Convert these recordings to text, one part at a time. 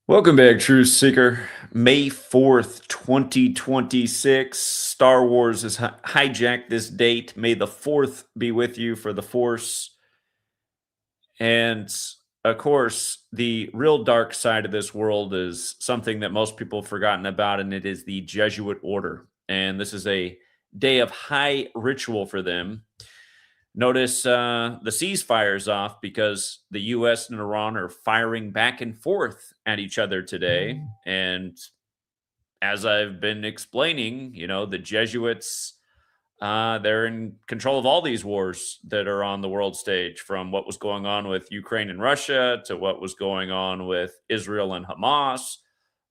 Welcome back, Truth Seeker. May 4th, 2026. Star Wars has hijacked this date. May the 4th be with you for the Force. And of course, the real dark side of this world is something that most people have forgotten about, and it is the Jesuit order. And this is a day of high ritual for them. Notice the ceasefire's off because the U.S. and Iran are firing back and forth at each other today. And as I've been explaining, the Jesuits, they're in control of all these wars that are on the world stage, from what was going on with Ukraine and Russia to what was going on with Israel and Hamas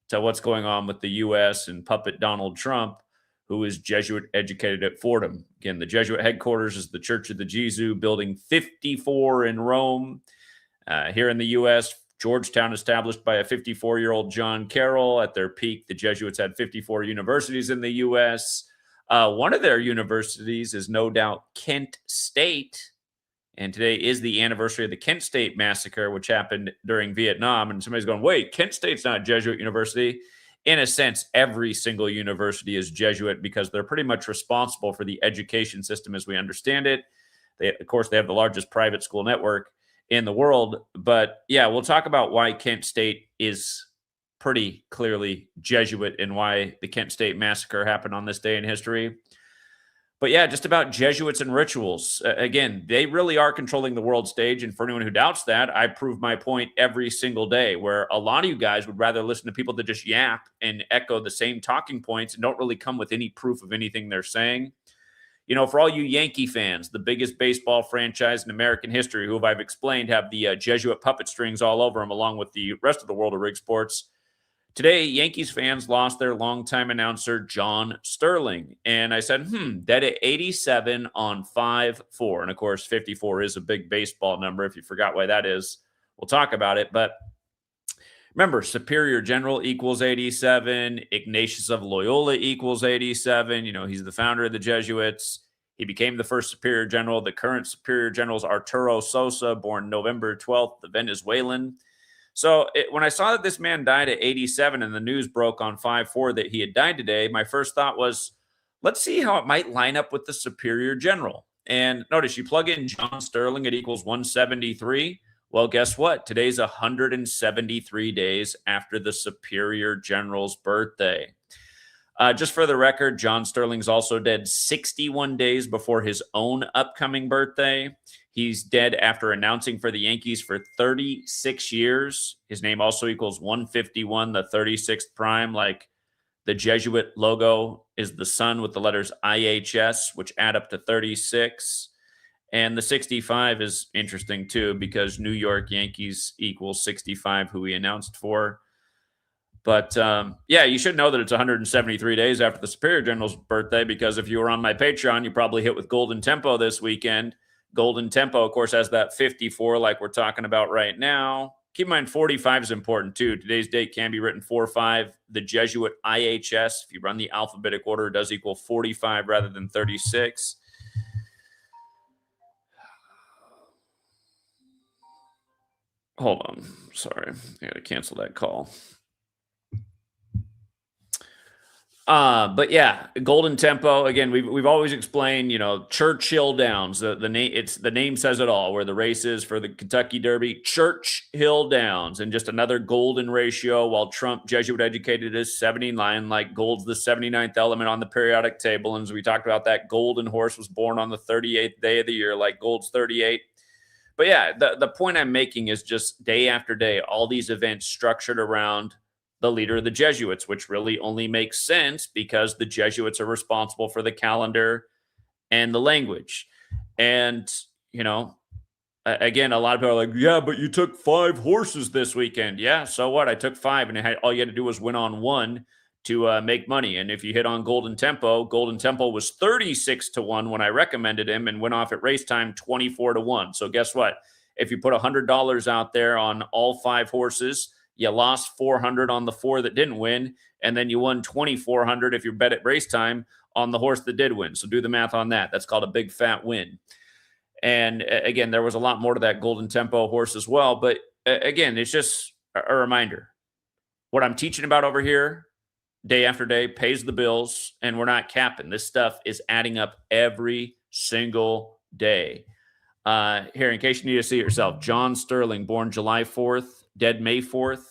to what's going on with the U.S. and puppet Donald Trump, who is Jesuit educated at Fordham. Again, the Jesuit headquarters is the Church of the Jesuit, building 54 in Rome. Here in the U.S., Georgetown, established by a 54-year-old John Carroll. At their peak, the Jesuits had 54 universities in the U.S. One of their universities is no doubt Kent State. And today is the anniversary of the Kent State massacre, which happened during Vietnam. And somebody's going, wait, Kent State's not a Jesuit university. In a sense, every single university is Jesuit because they're pretty much responsible for the education system as we understand it. Of course, they have the largest private school network in the world. But yeah, we'll talk about why Kent State is pretty clearly Jesuit and why the Kent State massacre happened on this day in history. But yeah, just about Jesuits and rituals. Again, they really are controlling the world stage. And for anyone who doubts that, I prove my point every single day, where a lot of you guys would rather listen to people that just yap and echo the same talking points and don't really come with any proof of anything they're saying. For all you Yankee fans, the biggest baseball franchise in American history, who I've explained have the Jesuit puppet strings all over them, along with the rest of the world of rig sports. Today, Yankees fans lost their longtime announcer, John Sterling. And I said, dead at 87 on 5-4. And of course, 54 is a big baseball number. If you forgot why that is, we'll talk about it. But remember, Superior General equals 87. Ignatius of Loyola equals 87. He's the founder of the Jesuits. He became the first Superior General. The current Superior General is Arturo Sosa, born November 12th, the Venezuelan. So when I saw that this man died at 87 and the news broke on 5-4 that he had died today, my first thought was, let's see how it might line up with the Superior General. And notice you plug in John Sterling, it equals 173. Well, guess what? Today's 173 days after the Superior General's birthday. Just for the record, John Sterling's also dead 61 days before his own upcoming birthday. He's dead after announcing for the Yankees for 36 years. His name also equals 151, the 36th prime. Like the Jesuit logo is the sun with the letters IHS, which add up to 36. And the 65 is interesting too, because New York Yankees equals 65, who he announced for. But yeah, you should know that it's 173 days after the Superior General's birthday, because if you were on my Patreon, you probably hit with Golden Tempo this weekend. Golden Tempo, of course, has that 54 like we're talking about right now. Keep in mind, 45 is important too. Today's date can be written 4-5. The Jesuit IHS, if you run the alphabetic order, it does equal 45 rather than 36. Hold on. Sorry. I got to cancel that call. But yeah, Golden Tempo. Again, we've always explained, Churchill Downs. The name says it all. Where the race is for the Kentucky Derby, Churchill Downs, and just another golden ratio. While Trump, Jesuit educated, is 79. Like gold's the 79th element on the periodic table, and as we talked about, that golden horse was born on the 38th day of the year. Like gold's 38. But yeah, the point I'm making is just day after day, all these events structured around the leader of the Jesuits, which really only makes sense because the Jesuits are responsible for the calendar and the language. And, again, a lot of people are like, yeah, but you took 5 horses this weekend. Yeah, so what? I took 5, and all you had to do was win on 1 to make money. And if you hit on Golden Tempo was 36-1 when I recommended him, and went off at race time 24-1. So guess what? If you put $100 out there on all 5 horses, you lost 400 on the 4 that didn't win, and then you won 2,400 if you bet at race time on the horse that did win. So do the math on that. That's called a big fat win. And again, there was a lot more to that Golden Tempo horse as well. But again, it's just a reminder. what I'm teaching about over here, day after day, pays the bills, and we're not capping. This stuff is adding up every single day. Here, in case you need to see it yourself, John Sterling, born July 4th, dead May 4th.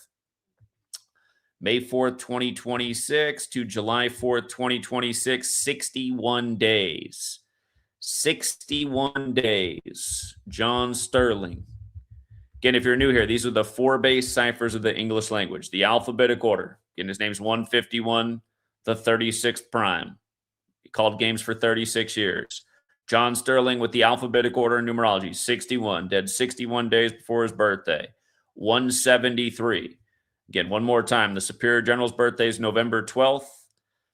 May 4th, 2026 to July 4th, 2026, 61 days. 61 days. John Sterling. Again, if you're new here, these are the 4 base ciphers of the English language, the alphabetic order. Again, his name's 151, the 36th prime. He called games for 36 years. John Sterling with the alphabetic order and numerology, 61, dead 61 days before his birthday. 173. Again, one more time, the Superior General's birthday is November 12th.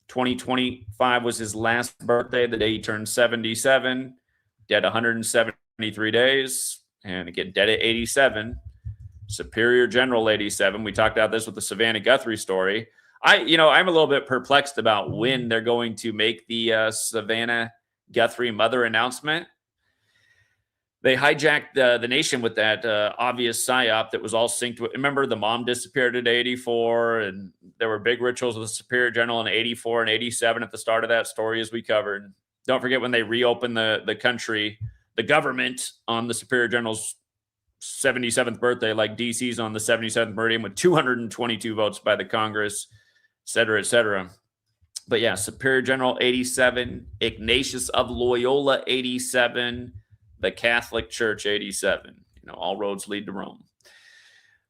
2025 was his last birthday, the day he turned 77. Dead 173 days. And again, dead at 87. Superior General 87. We talked about this with the Savannah Guthrie story. I'm a little bit perplexed about when they're going to make the Savannah Guthrie mother announcement. They hijacked the nation with that obvious psyop that was all synced with. Remember, the mom disappeared at 84, and there were big rituals with the Superior General in 84 and 87 at the start of that story, as we covered. Don't forget when they reopened the country, the government on the Superior General's 77th birthday, like DC's on the 77th meridian, with 222 votes by the Congress, et cetera, et cetera. But yeah, Superior General 87, Ignatius of Loyola 87, the Catholic Church 87. All roads lead to Rome.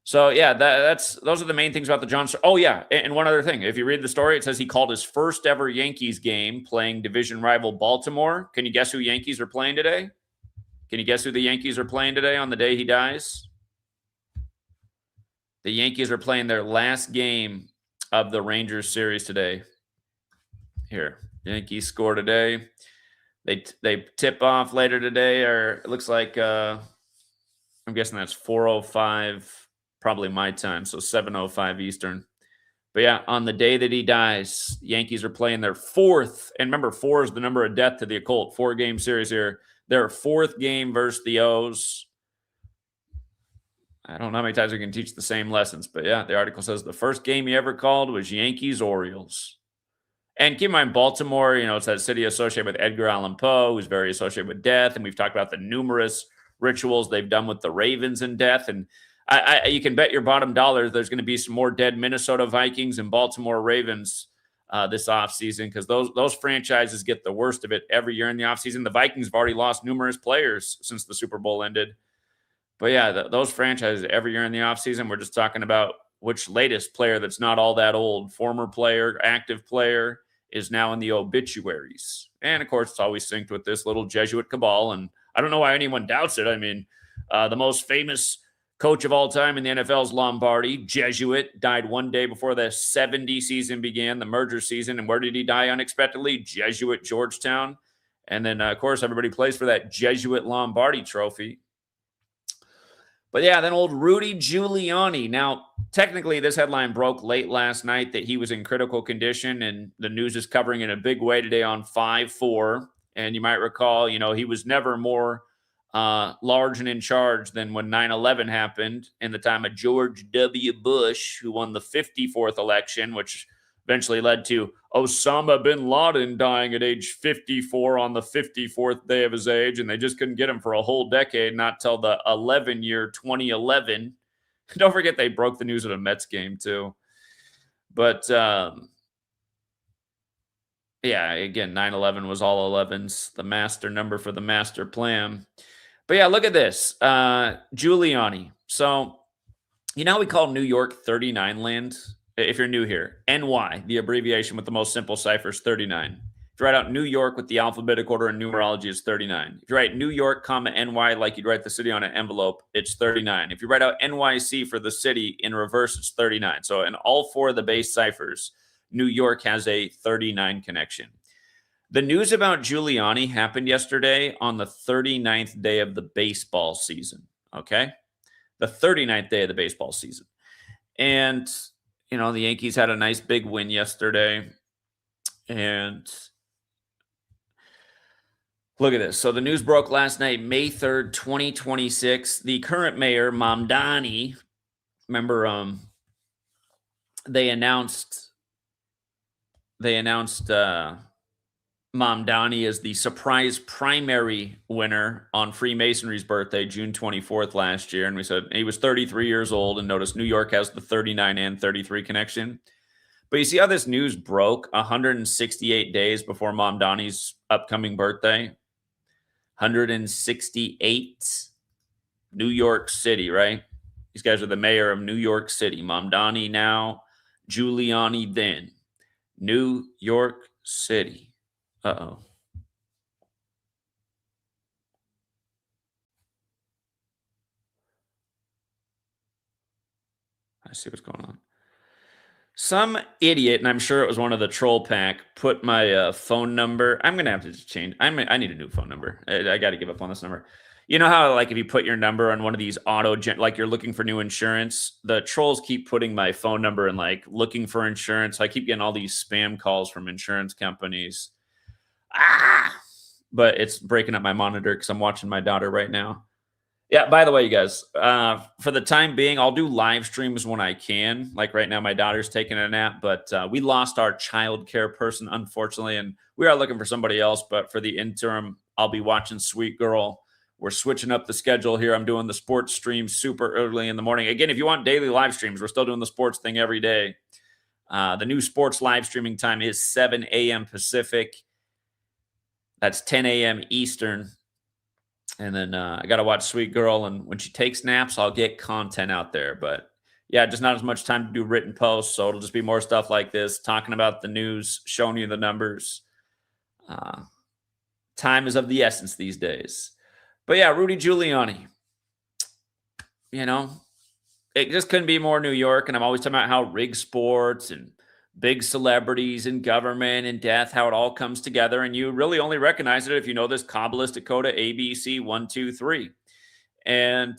So yeah, those are the main things about the John. Oh yeah, and one other thing. If you read the story, it says he called his first ever Yankees game playing division rival Baltimore. Can you guess who Yankees are playing today? Can you guess who the Yankees are playing today on the day he dies? The Yankees are playing their last game of the Rangers series today. Here, Yankees score today. They tip off later today, or it looks like I'm guessing that's 4:05, probably my time, so 7:05 Eastern. But yeah, on the day that he dies, Yankees are playing their 4th, and remember, 4 is the number of death to the occult. 4-game series here. Their 4th game versus the O's. I don't know how many times we can teach the same lessons, but yeah, the article says the first game he ever called was Yankees-Orioles. And keep in mind, Baltimore, it's that city associated with Edgar Allan Poe, who's very associated with death. And we've talked about the numerous rituals they've done with the Ravens and death. And you can bet your bottom dollar there's going to be some more dead Minnesota Vikings and Baltimore Ravens this offseason, because those franchises get the worst of it every year in the offseason. The Vikings have already lost numerous players since the Super Bowl ended. But yeah, those franchises every year in the offseason, we're just talking about which latest player that's not all that old, former player, active player, is now in the obituaries. And of course, it's always synced with this little Jesuit cabal. And I don't know why anyone doubts it. I mean, the most famous coach of all time in the NFL is Lombardi. Jesuit, died one day before the 70 season began, the merger season. And where did he die unexpectedly? Jesuit, Georgetown. And then, of course, everybody plays for that Jesuit Lombardi trophy. But yeah, then old Rudy Giuliani. Now, technically, this headline broke late last night that he was in critical condition, and the news is covering it in a big way today on 5/4. And you might recall, he was never more large and in charge than when 9/11 happened in the time of George W. Bush, who won the 54th election, which eventually led to Osama bin Laden dying at age 54 on the 54th day of his age, and they just couldn't get him for a whole decade, not till the 11-year 2011. Don't forget they broke the news at a Mets game, too. But, yeah, again, 9/11 was all 11s, the master number for the master plan. But, yeah, look at this. Giuliani. So, we call New York 39 land? If you're new here, NY, the abbreviation with the most simple ciphers, 39. If you write out New York with the alphabetic order and numerology, it's 39. If you write New York, NY, like you'd write the city on an envelope, it's 39. If you write out NYC for the city in reverse, it's 39. So in all 4 of the base ciphers, New York has a 39 connection. The news about Giuliani happened yesterday on the 39th day of the baseball season, okay? The 39th day of the baseball season. And the Yankees had a nice big win yesterday. And look at this. So the news broke last night, May 3rd, 2026. The current mayor, Mamdani, remember they announced Mom Donnie as the surprise primary winner on Freemasonry's birthday, June 24th last year. And we said he was 33 years old, and notice New York has the 39 and 33 connection. But you see how this news broke 168 days before Mom Donnie's upcoming birthday? 168. New York City, right? These guys are the mayor of New York City. Mom Donnie now, Giuliani then. New York City. Uh-oh. I see what's going on. Some idiot, and I'm sure it was one of the troll pack, put my phone number. I'm going to have to change. I need a new phone number. I got to give up on this number. You know how, like, if you put your number on one of these like you're looking for new insurance, the trolls keep putting my phone number and, like, looking for insurance. I keep getting all these spam calls from insurance companies. But it's breaking up my monitor because I'm watching my daughter right now. Yeah, by the way, you guys, for the time being, I'll do live streams when I can. Like right now, my daughter's taking a nap, but we lost our childcare person, unfortunately, and we are looking for somebody else. But for the interim, I'll be watching Sweet Girl. We're switching up the schedule here. I'm doing the sports stream super early in the morning. Again, if you want daily live streams, we're still doing the sports thing every day. The new sports live streaming time is 7 a.m. Pacific. That's 10 a.m. Eastern. And then I got to watch Sweet Girl. And when she takes naps, I'll get content out there. But yeah, just not as much time to do written posts. So it'll just be more stuff like this, talking about the news, showing you the numbers. Time is of the essence these days. But yeah, Rudy Giuliani. You know, it just couldn't be more New York. And I'm always talking about how rigged sports and big celebrities and government and death, how it all comes together. And you really only recognize it if you know this Kabbalistic code of ABC 1, 2, 3. And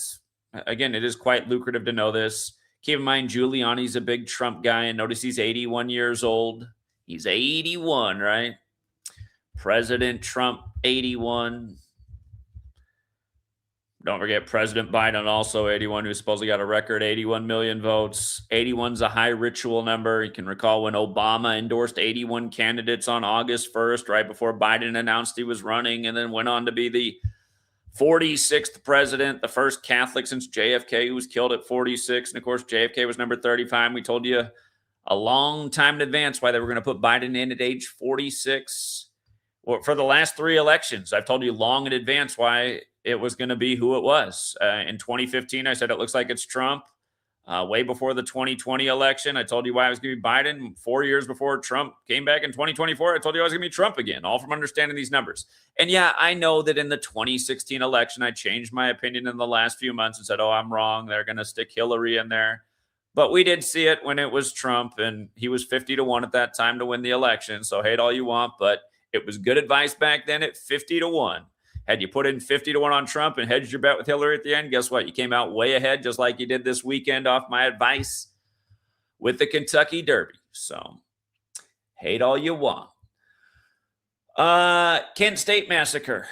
again, it is quite lucrative to know this. Keep in mind, Giuliani's a big Trump guy. And notice he's 81 years old. He's 81, right? President Trump, 81. Don't forget President Biden, also 81, who supposedly got a record 81 million votes. 81's a high ritual number. You can recall when Obama endorsed 81 candidates on August 1st, right before Biden announced he was running, and then went on to be the 46th president, the first Catholic since JFK, who was killed at 46. And of course, JFK was number 35. We told you a long time in advance why they were going to put Biden in at age 46. Well, for the last 3 elections, I've told you long in advance why it was going to be who it was. In 2015, I said it looks like it's Trump. Way before the 2020 election, I told you why it was going to be Biden. 4 years before Trump came back in 2024, I told you I was going to be Trump again, all from understanding these numbers. And yeah, I know that in the 2016 election, I changed my opinion in the last few months and said, oh, I'm wrong. They're going to stick Hillary in there. But we did see it when it was Trump, and he was 50-1 at that time to win the election. So hate all you want, but it was good advice back then at 50-1. Had you put in 50-1 on Trump and hedged your bet with Hillary at the end, guess what? You came out way ahead, just like you did this weekend off my advice with the Kentucky Derby. So hate all you want. Kent State massacre.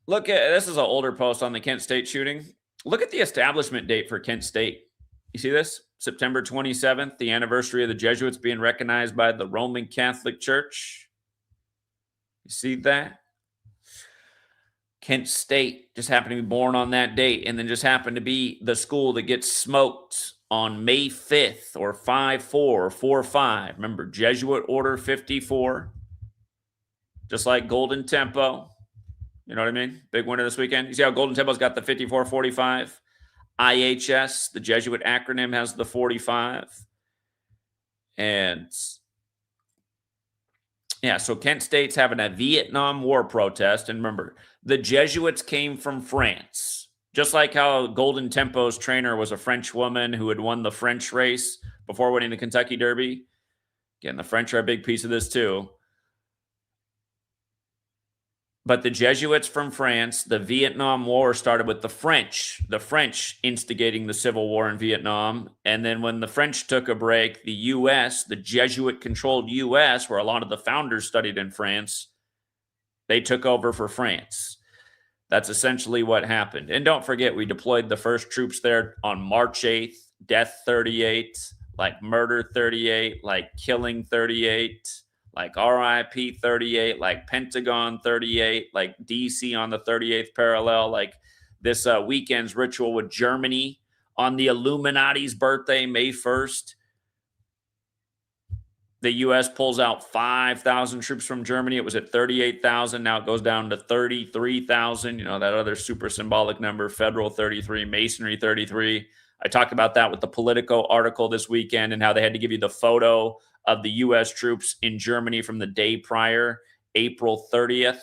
Look at this is an older post on the Kent State shooting. Look at the establishment date for Kent State. You see this? September 27th, the anniversary of the Jesuits being recognized by the Roman Catholic Church. You see that? Kent State just happened to be born on that date, and then just happened to be the school that gets smoked on May 5th or 5-4 or 4-5. Remember, Jesuit Order 54, just like Golden Tempo. You know what I mean? Big winner this weekend. You see how Golden Tempo's got the 54-45? IHS, the Jesuit acronym, has the 45. And yeah, so Kent State's having a Vietnam War protest. And remember, the Jesuits came from France. Just like how Golden Tempo's trainer was a French woman who had won the French race before winning the Kentucky Derby. Again, the French are a big piece of this too. But the Jesuits from France, the Vietnam War started with the French instigating the Civil War in Vietnam. And then when the French took a break, the U.S., the Jesuit-controlled U.S., where a lot of the founders studied in France, they took over for France. That's essentially what happened. And don't forget, we deployed the first troops there on March 8th, Death 38, like murder 38, like killing 38, like RIP 38, like Pentagon 38, like DC on the 38th parallel, like this weekend's ritual with Germany on the Illuminati's birthday, May 1st. The U.S. pulls out 5,000 troops from Germany. It was at 38,000. Now it goes down to 33,000. You know, that other super symbolic number, federal 33, Masonry 33. I talked about that with the Politico article this weekend and how they had to give you the photo of the U.S. troops in Germany from the day prior, April 30th,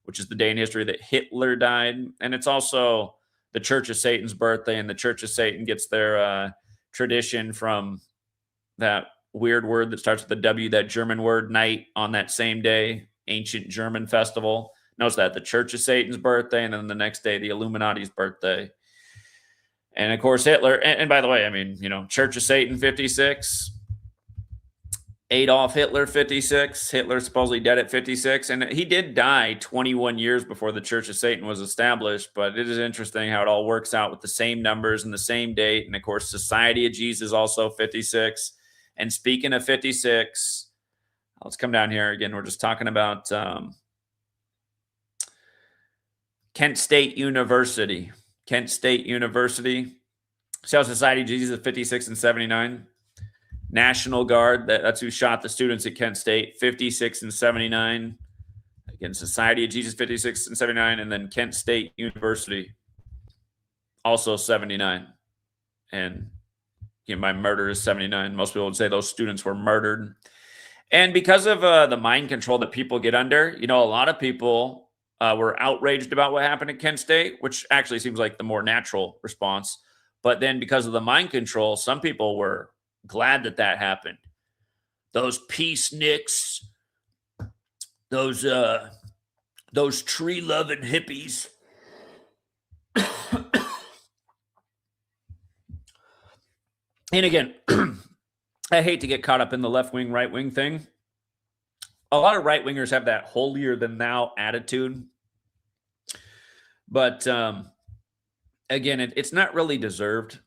which is the day in history that Hitler died. And it's also the Church of Satan's birthday, and the Church of Satan gets their tradition from that weird word that starts with a W, that German word, night, on that same day, ancient German festival. Notice that the Church of Satan's birthday, and then the next day, the Illuminati's birthday. And of course, Hitler. And by the way, I mean, you know, Church of Satan 56, Adolf Hitler 56. Hitler supposedly dead at 56, and he did die 21 years before the Church of Satan was established. But it is interesting how it all works out with the same numbers and the same date. And of course, Society of Jesus also 56. And speaking of 56, let's come down here again. We're just talking about Kent State University. Kent State University. Cell Society of Jesus 56 and 79. National Guard, that's who shot the students at Kent State, 56 and 79. Again, Society of Jesus 56 and 79. And then Kent State University, also 79. And you know, my murder is 79. Most people would say those students were murdered. And because of the mind control that people get under, you know, a lot of people were outraged about what happened at Kent State, which actually seems like the more natural response. But then because of the mind control, some people were glad that that happened. Those peaceniks, those tree-loving hippies. And again, I hate to get caught up in the left-wing, right-wing thing. A lot of right-wingers have that holier-than-thou attitude. But again, it's not really deserved.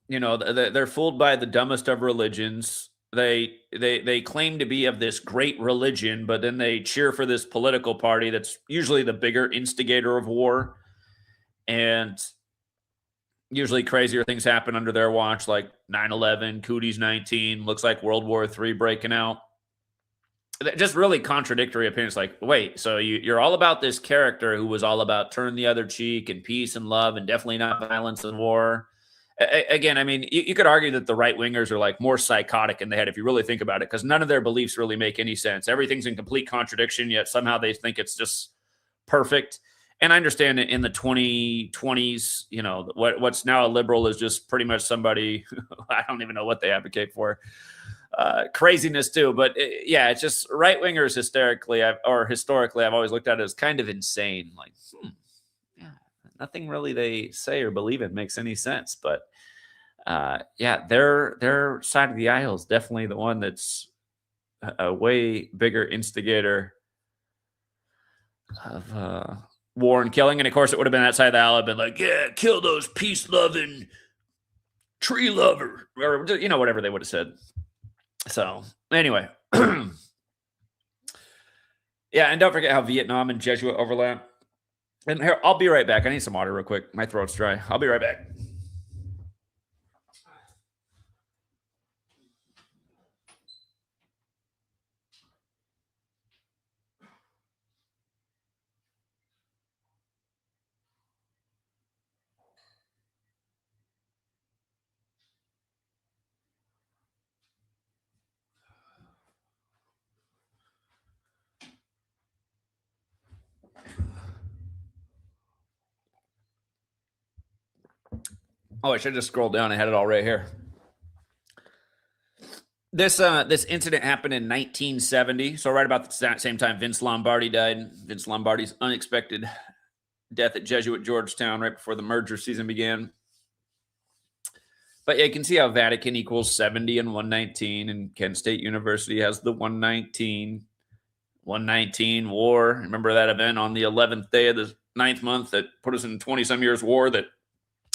You know, they're fooled by the dumbest of religions. They claim to be of this great religion, but then they cheer for this political party that's usually the bigger instigator of war. And usually crazier things happen under their watch, like 9/11, Cooties 19, looks like World War III breaking out. Just really contradictory opinions. Like, wait, so you're all about this character who was all about turn the other cheek and peace and love and definitely not violence and war. Again, I mean, you could argue that the right-wingers are like more psychotic in the head if you really think about it, because none of their beliefs really make any sense. Everything's in complete contradiction, yet somehow they think it's just perfect. And I understand that in the 2020s, you know, what's now a liberal is just pretty much somebody, I don't even know what they advocate for. Craziness too. But yeah, it's just right-wingers historically, I've always looked at it as kind of insane. Like, yeah, nothing really they say or believe in makes any sense. But yeah, their side of the aisle is definitely the one that's a way bigger instigator of war and killing. And of course, it would have been that side of the aisle. I've been like, yeah, kill those peace-loving tree lover, or, you know, whatever they would have said. So anyway, yeah, and don't forget how Vietnam and Jesuit overlap. And here, I'll be right back. I need some water real quick. My throat's dry. I'll be right back. Oh, I should just scroll down. I had it all right here. This incident happened in 1970. So right about the same time Vince Lombardi died. Vince Lombardi's unexpected death at Jesuit Georgetown right before the merger season began. But yeah, you can see how Vatican equals 70 and 119, and Kent State University has the 119. 119 war. Remember that event on the 11th day of the 9th month that put us in 20-some years war that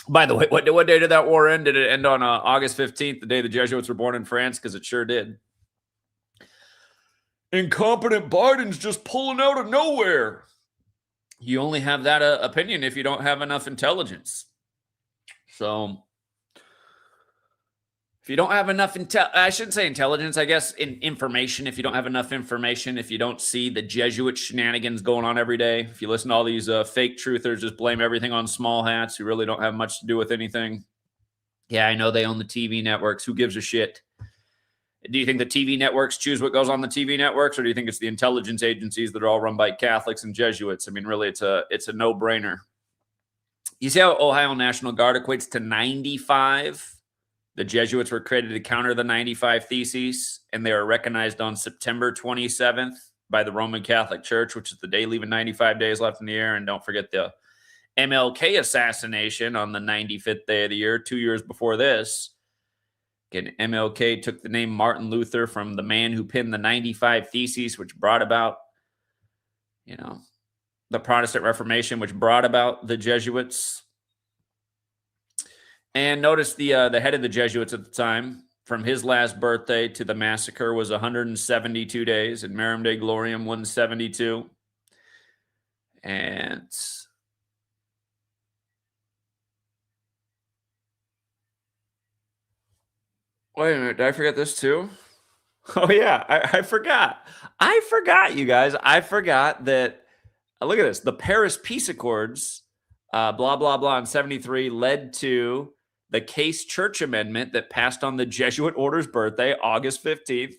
By the way, what day did that war end? Did it end on August 15th, the day the Jesuits were born in France? Because it sure did. Incompetent Biden's just pulling out of nowhere. You only have that opinion if you don't have enough intelligence. So if you don't have enough I shouldn't say intelligence, I guess information. If you don't have enough information, if you don't see the Jesuit shenanigans going on every day, if you listen to all these fake truthers just blame everything on small hats who really don't have much to do with anything. Yeah, I know they own the TV networks. Who gives a shit? Do you think the TV networks choose what goes on the TV networks, or do you think it's the intelligence agencies that are all run by Catholics and Jesuits? I mean, really, it's a no-brainer. You see how Ohio National Guard equates to 95? The Jesuits were created to counter the 95 Theses, and they were recognized on September 27th by the Roman Catholic Church, which is the day leaving 95 days left in the year. And don't forget the MLK assassination on the 95th day of the year, 2 years before this. Again, MLK took the name Martin Luther from the man who penned the 95 Theses, which brought about, the Protestant Reformation, which brought about the Jesuits. And notice the head of the Jesuits at the time, from his last birthday to the massacre, was 172 days, and Merum Dei Gloriam 172. And wait a minute, did I forget this too? Oh yeah, I forgot. I forgot, you guys. I forgot that. Look at this. The Paris Peace Accords, blah blah blah, in 73 led to the Case Church Amendment that passed on the Jesuit order's birthday, August 15th,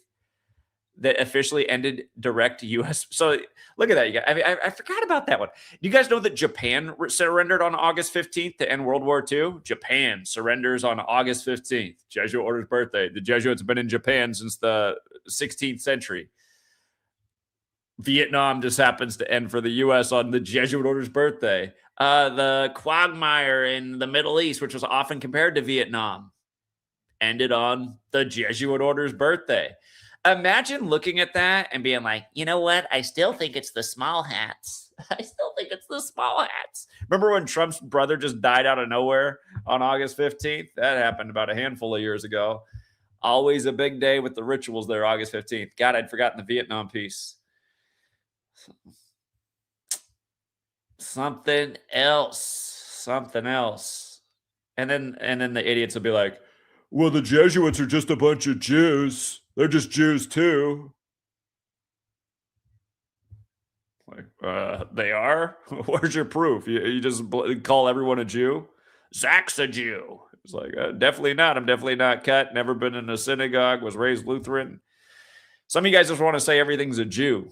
that officially ended direct U.S. So look at that. You guys. I forgot about that one. Do you guys know that Japan surrendered on August 15th to end World War II? Japan surrenders on August 15th, Jesuit order's birthday. The Jesuits have been in Japan since the 16th century. Vietnam just happens to end for the U.S. on the Jesuit order's birthday. The quagmire in the Middle East, which was often compared to Vietnam, ended on the Jesuit order's birthday. Imagine looking at that and being like, you know what? I still think it's the small hats. I still think it's the small hats. Remember when Trump's brother just died out of nowhere on August 15th? That happened about a handful of years ago. Always a big day with the rituals there, August 15th. God, I'd forgotten the Vietnam piece. Something else. And then the idiots will be like, well, the Jesuits are just a bunch of Jews. They're just Jews too. Like, they are? Where's your proof? You just call everyone a Jew? Zach's a Jew. It's like, definitely not. I'm definitely not cut. Never been in a synagogue. Was raised Lutheran. Some of you guys just want to say everything's a Jew.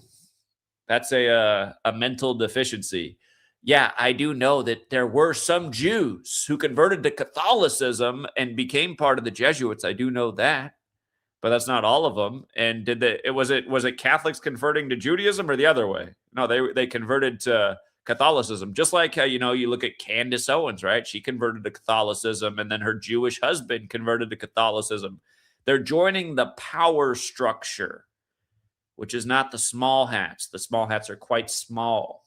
That's a mental deficiency. Yeah, I do know that there were some Jews who converted to Catholicism and became part of the Jesuits. I do know that, but that's not all of them. And was it Catholics converting to Judaism or the other way? No, they converted to Catholicism. Just like how, you look at Candace Owens, right? She converted to Catholicism, and then her Jewish husband converted to Catholicism. They're joining the power structure, which is not the small hats. The small hats are quite small.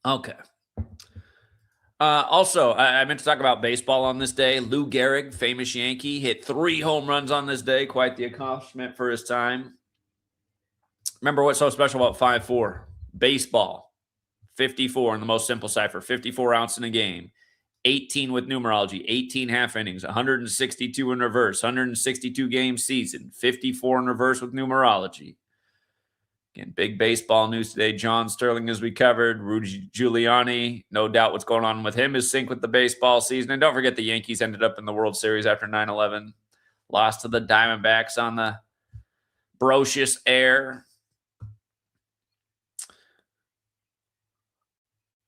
Okay. Also, I meant to talk about baseball on this day. Lou Gehrig, famous Yankee, hit 3 home runs on this day. Quite the accomplishment for his time. Remember what's so special about 5-4? Baseball. 54 in the most simple cipher. 54 outs in a game. 18 with numerology. 18 half innings. 162 in reverse. 162 game season. 54 in reverse with numerology. Again, big baseball news today. John Sterling, as we covered. Rudy Giuliani, no doubt what's going on with him is sync with the baseball season. And don't forget the Yankees ended up in the World Series after 9/11. Lost to the Diamondbacks on the Brocious air.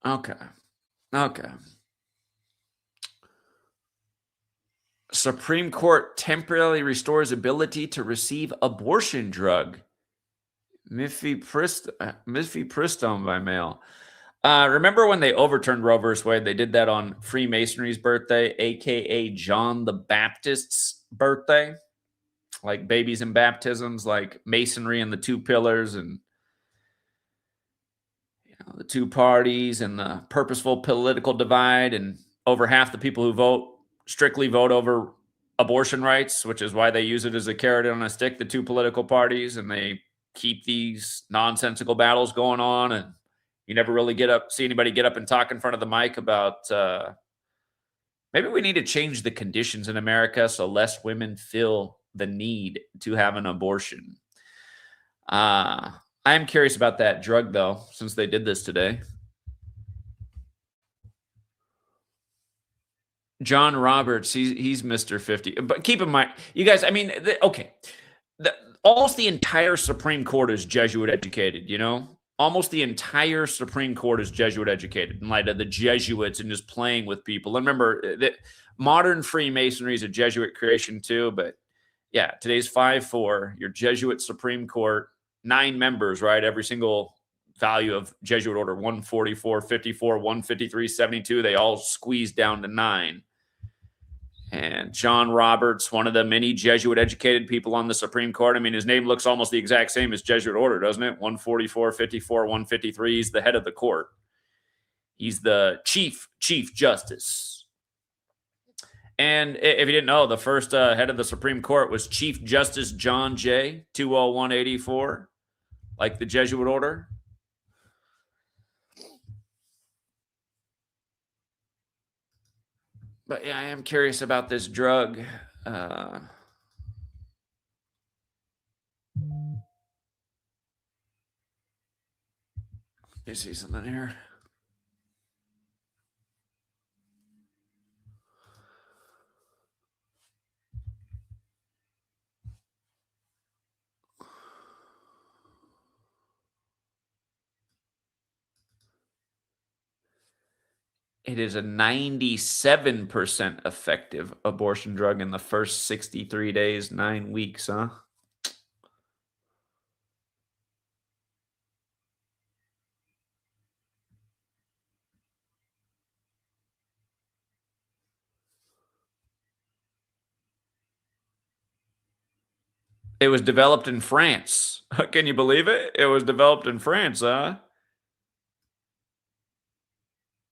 Okay. Supreme Court temporarily restores ability to receive abortion drug. Mifepristone by mail. Remember when they overturned Roe vs. Wade? They did that on Freemasonry's birthday, a.k.a. John the Baptist's birthday. Like babies and baptisms, like Masonry and the 2 pillars. And the two parties and the purposeful political divide, and over half the people who vote strictly vote over abortion rights, which is why they use it as a carrot on a stick, the two political parties, and they keep these nonsensical battles going on. And you never really see anybody get up and talk in front of the mic about maybe we need to change the conditions in America so less women feel the need to have an abortion. I am curious about that drug, though, since they did this today. John Roberts, he's Mr. 50. But keep in mind, you guys, I mean, okay. Almost the entire Supreme Court is Jesuit educated, you know? Almost the entire Supreme Court is Jesuit educated in light of the Jesuits and just playing with people. And remember, that modern Freemasonry is a Jesuit creation too. But yeah, today's 5-4, your Jesuit Supreme Court, 9 members, right? Every single value of Jesuit order, 144, 54, 153, 72, they all squeezed down to 9. And John Roberts, one of the many Jesuit educated people on the Supreme Court. I mean, his name looks almost the exact same as Jesuit order, doesn't it? 144, 54, 153. He's the head of the court. He's the chief justice. And if you didn't know, the first head of the Supreme Court was Chief Justice John Jay, 20184, like the Jesuit order. But yeah, I am curious about this drug. Let me see something here. It is a 97% effective abortion drug in the first 63 days, 9 weeks, huh? It was developed in France. Can you believe it? It was developed in France, huh?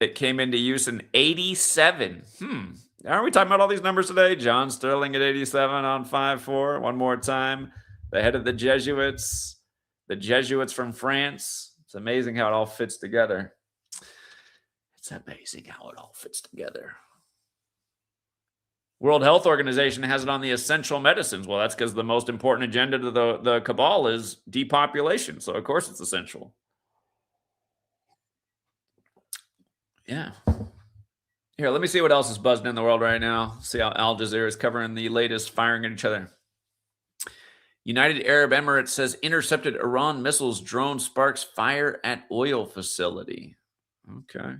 It came into use in 87. Aren't we talking about all these numbers today? John Sterling at 87 on 5-4. One more time. The head of the Jesuits from France. It's amazing how it all fits together. It's amazing how it all fits together. World Health Organization has it on the essential medicines. Well, that's because the most important agenda to the cabal is depopulation. So, of course, it's essential. Yeah. Here, let me see what else is buzzing in the world right now. See how Al Jazeera is covering the latest firing at each other. United Arab Emirates says intercepted Iran missiles drone sparks fire at oil facility. Okay.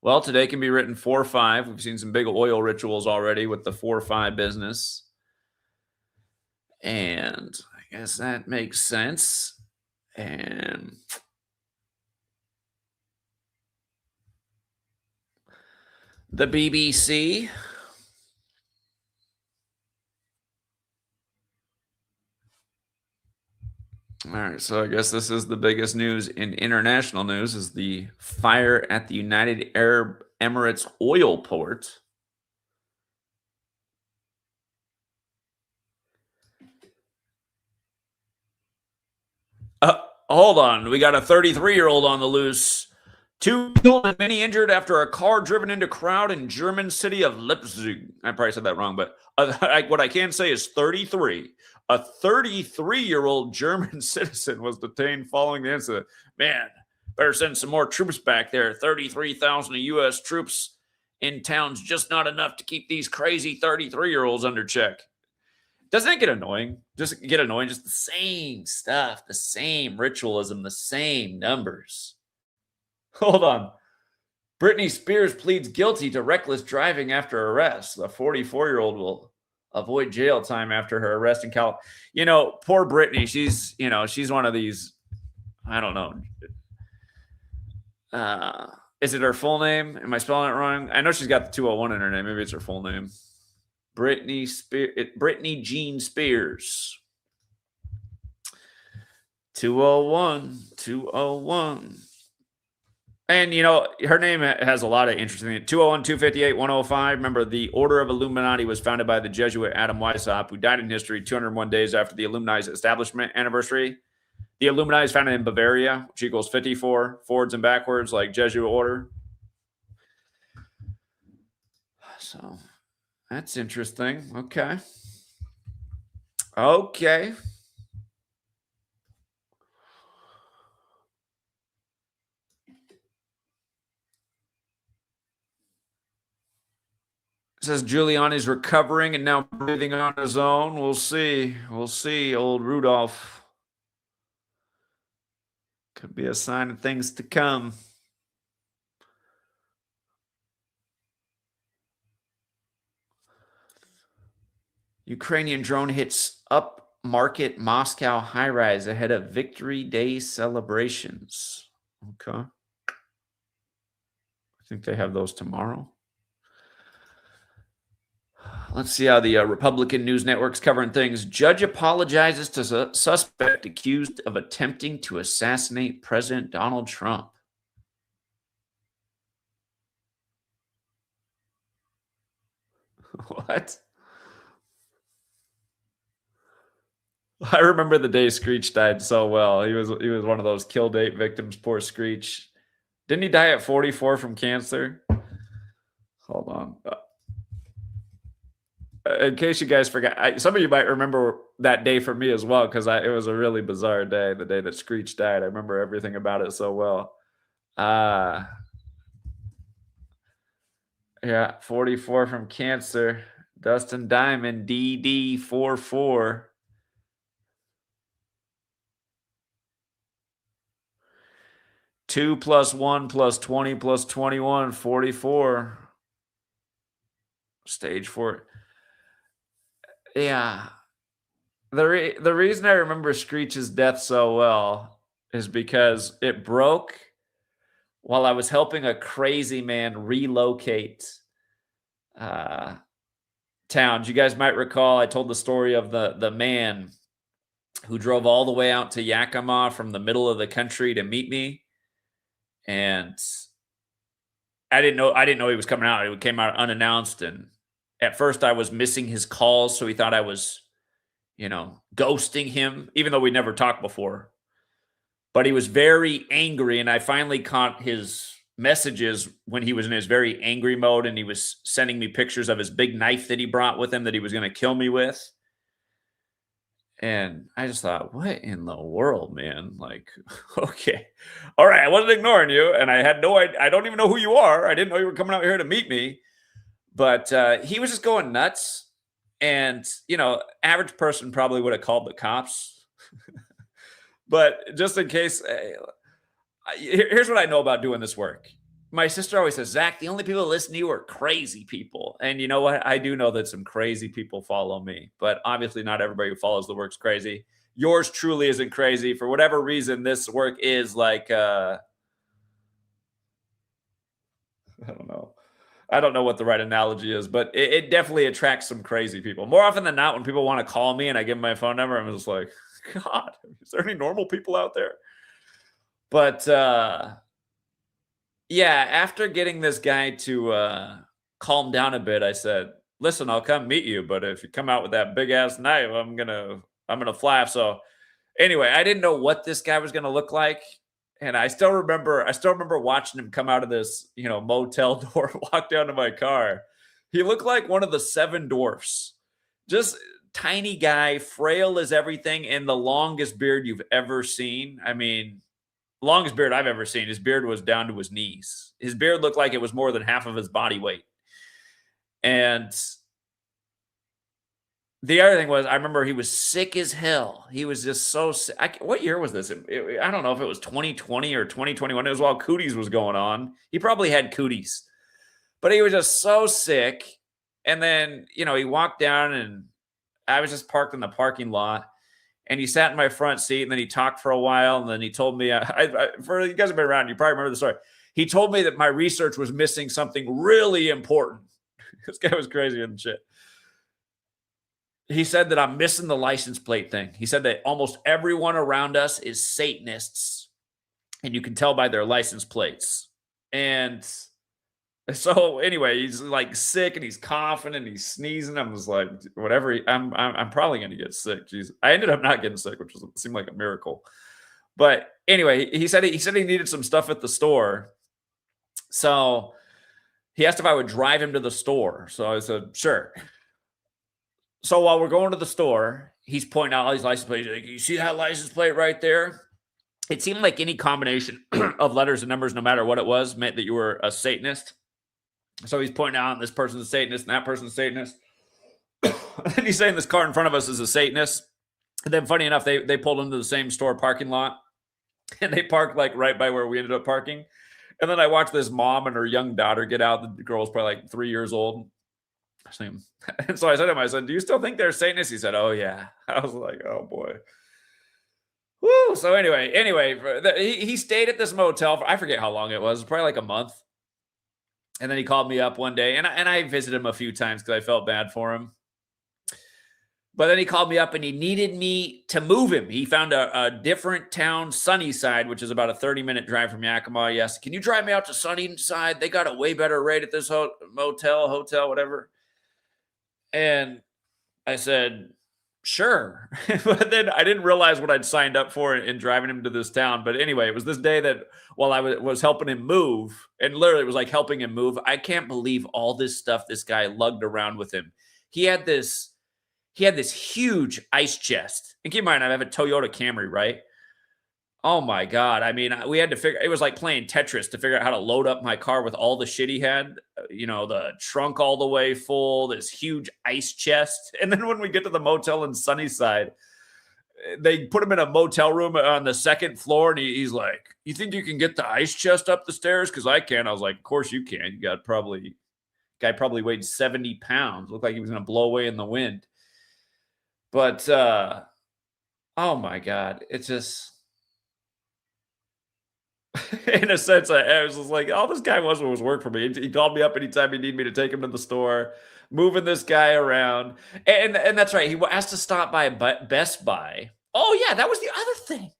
Well, today can be written 4-5. We've seen some big oil rituals already with the 4-5 business. And I guess that makes sense. And the BBC. All right, so I guess this is the biggest news in international news is the fire at the United Arab Emirates oil port. Hold on. We got a 33-year-old on the loose. 2 killed and many injured after a car driven into crowd in German city of Leipzig. I probably said that wrong, but what I can say is 33. A 33-year-old German citizen was detained following the incident. Man, better send some more troops back there. 33,000 U.S. troops in town's just not enough to keep these crazy 33-year-olds under check. Doesn't it get annoying? Just the same stuff, the same ritualism, the same numbers. Hold on. Britney Spears pleads guilty to reckless driving after arrest. The 44-year-old will avoid jail time after her arrest in California. You know, poor Britney. She's one of these, I don't know. Is it her full name? Am I spelling it wrong? I know she's got the 201 in her name. Maybe it's her full name. Britney Jean Spears. 201. And, her name has a lot of interesting 201, 258, 105. Remember, the Order of Illuminati was founded by the Jesuit Adam Weishaupt, who died in history 201 days after the Illuminati's establishment anniversary. The Illuminati is founded in Bavaria, which equals 54, forwards and backwards, like Jesuit order. So that's interesting. Okay. Okay. It says Giuliani's recovering and now breathing on his own. We'll see. We'll see, old Rudolph. Could be a sign of things to come. Ukrainian drone hits upmarket Moscow high-rise ahead of Victory Day celebrations. Okay. I think they have those tomorrow. Let's see how the Republican news network's covering things. Judge apologizes to suspect accused of attempting to assassinate President Donald Trump. What? I remember the day Screech died so well. He was one of those kill date victims. Poor Screech. Didn't he die at 44 from cancer? Hold on. In case you guys forgot, some of you might remember that day for me as well, because it was a really bizarre day, the day that Screech died. I remember everything about it so well. Yeah, 44 from cancer. Dustin Diamond, DD44. Two plus 1 plus 20 plus 21, 44. Stage 4. Yeah. The reason I remember Screech's death so well is because it broke while I was helping a crazy man relocate towns. You guys might recall I told the story of the man who drove all the way out to Yakima from the middle of the country to meet me. And I didn't know he was coming out. It came out unannounced. And at first I was missing his calls, so he thought I was, ghosting him, even though we never talked before. But he was very angry, and I finally caught his messages when he was in his very angry mode, and he was sending me pictures of his big knife that he brought with him that he was going to kill me with. And I just thought, what in the world, man? Like, okay. All right, I wasn't ignoring you, and I had no idea. I don't even know who you are. I didn't know you were coming out here to meet me. But he was just going nuts. And, average person probably would have called the cops. But just in case, here's what I know about doing this work. My sister always says, Zach, the only people that listen to you are crazy people. And you know what? I do know that some crazy people follow me. But obviously not everybody who follows the work's crazy. Yours truly isn't crazy. For whatever reason, this work is like, I don't know. I don't know what the right analogy is, but it definitely attracts some crazy people. More often than not, when people want to call me and I give them my phone number, I'm just like, God, is there any normal people out there? But yeah, after getting this guy to calm down a bit, I said, listen, I'll come meet you, but if you come out with that big ass knife, I'm gonna fly off. So anyway, I didn't know what this guy was gonna look like. And I still remember watching him come out of this, motel door, walk down to my car. He looked like one of the 7 dwarfs. Just tiny guy, frail as everything, and the longest beard you've ever seen. I mean, longest beard I've ever seen. His beard was down to his knees. His beard looked like it was more than half of his body weight. And the other thing was, I remember he was sick as hell. He was just so sick. What year was this? I don't know if it was 2020 or 2021. It was while cooties was going on. He probably had cooties. But he was just so sick. And then, he walked down, and I was just parked in the parking lot. And he sat in my front seat, and then he talked for a while. And then he told me, for you guys have been around, you probably remember the story. He told me that my research was missing something really important. This guy was crazy and shit. He said that I'm missing the license plate thing. He said that almost everyone around us is Satanists, and you can tell by their license plates. And so anyway, he's like sick and he's coughing and he's sneezing. I was like, whatever. I'm probably going to get sick. Jeez, I ended up not getting sick, which seemed like a miracle. But anyway, he said he needed some stuff at the store. So he asked if I would drive him to the store. So I said, sure. So while we're going to the store, he's pointing out all these license plates. He's like, you see that license plate right there? It seemed like any combination of letters and numbers, no matter what it was, meant that you were a Satanist. So he's pointing out this person's a Satanist and that person's a Satanist. And he's saying this car in front of us is a Satanist. And then funny enough, they pulled into the same store parking lot. And they parked like right by where we ended up parking. And then I watched this mom and her young daughter get out. The girl's probably like 3 years old. And so I said to him, I said, do you still think they're Satanists? He said, oh, yeah. I was like, oh, boy. Woo. So anyway, he stayed at this motel for, I forget how long it was, probably like a month. And then he called me up one day, and I visited him a few times because I felt bad for him. But then he called me up and he needed me to move him. He found a different town, Sunnyside, which is about a 30-minute drive from Yakima. Yes, can you drive me out to Sunnyside? They got a way better rate at this hotel, whatever. And I said, sure. But then I didn't realize what I'd signed up for in driving him to this town. But anyway, it was this day that while I was helping him move, and literally it was like helping him move, I can't believe all this stuff this guy lugged around with him. He had this huge ice chest. And keep in mind, I have a Toyota Camry, right? Oh my God. I mean, we had to figure, it was like playing Tetris to figure out how to load up my car with all the shit he had, the trunk all the way full, this huge ice chest. And then when we get to the motel in Sunnyside, they put him in a motel room on the second floor. And he's like, you think you can get the ice chest up the stairs? Cause I can. I was like, of course you can. Guy probably weighed 70 pounds. Looked like he was going to blow away in the wind. But, oh my God, it's just, in a sense, I was just like, all this guy was work for me. He called me up anytime he needed me to take him to the store, moving this guy around. And that's right. He asked to stop by Best Buy. Oh, yeah, that was the other thing.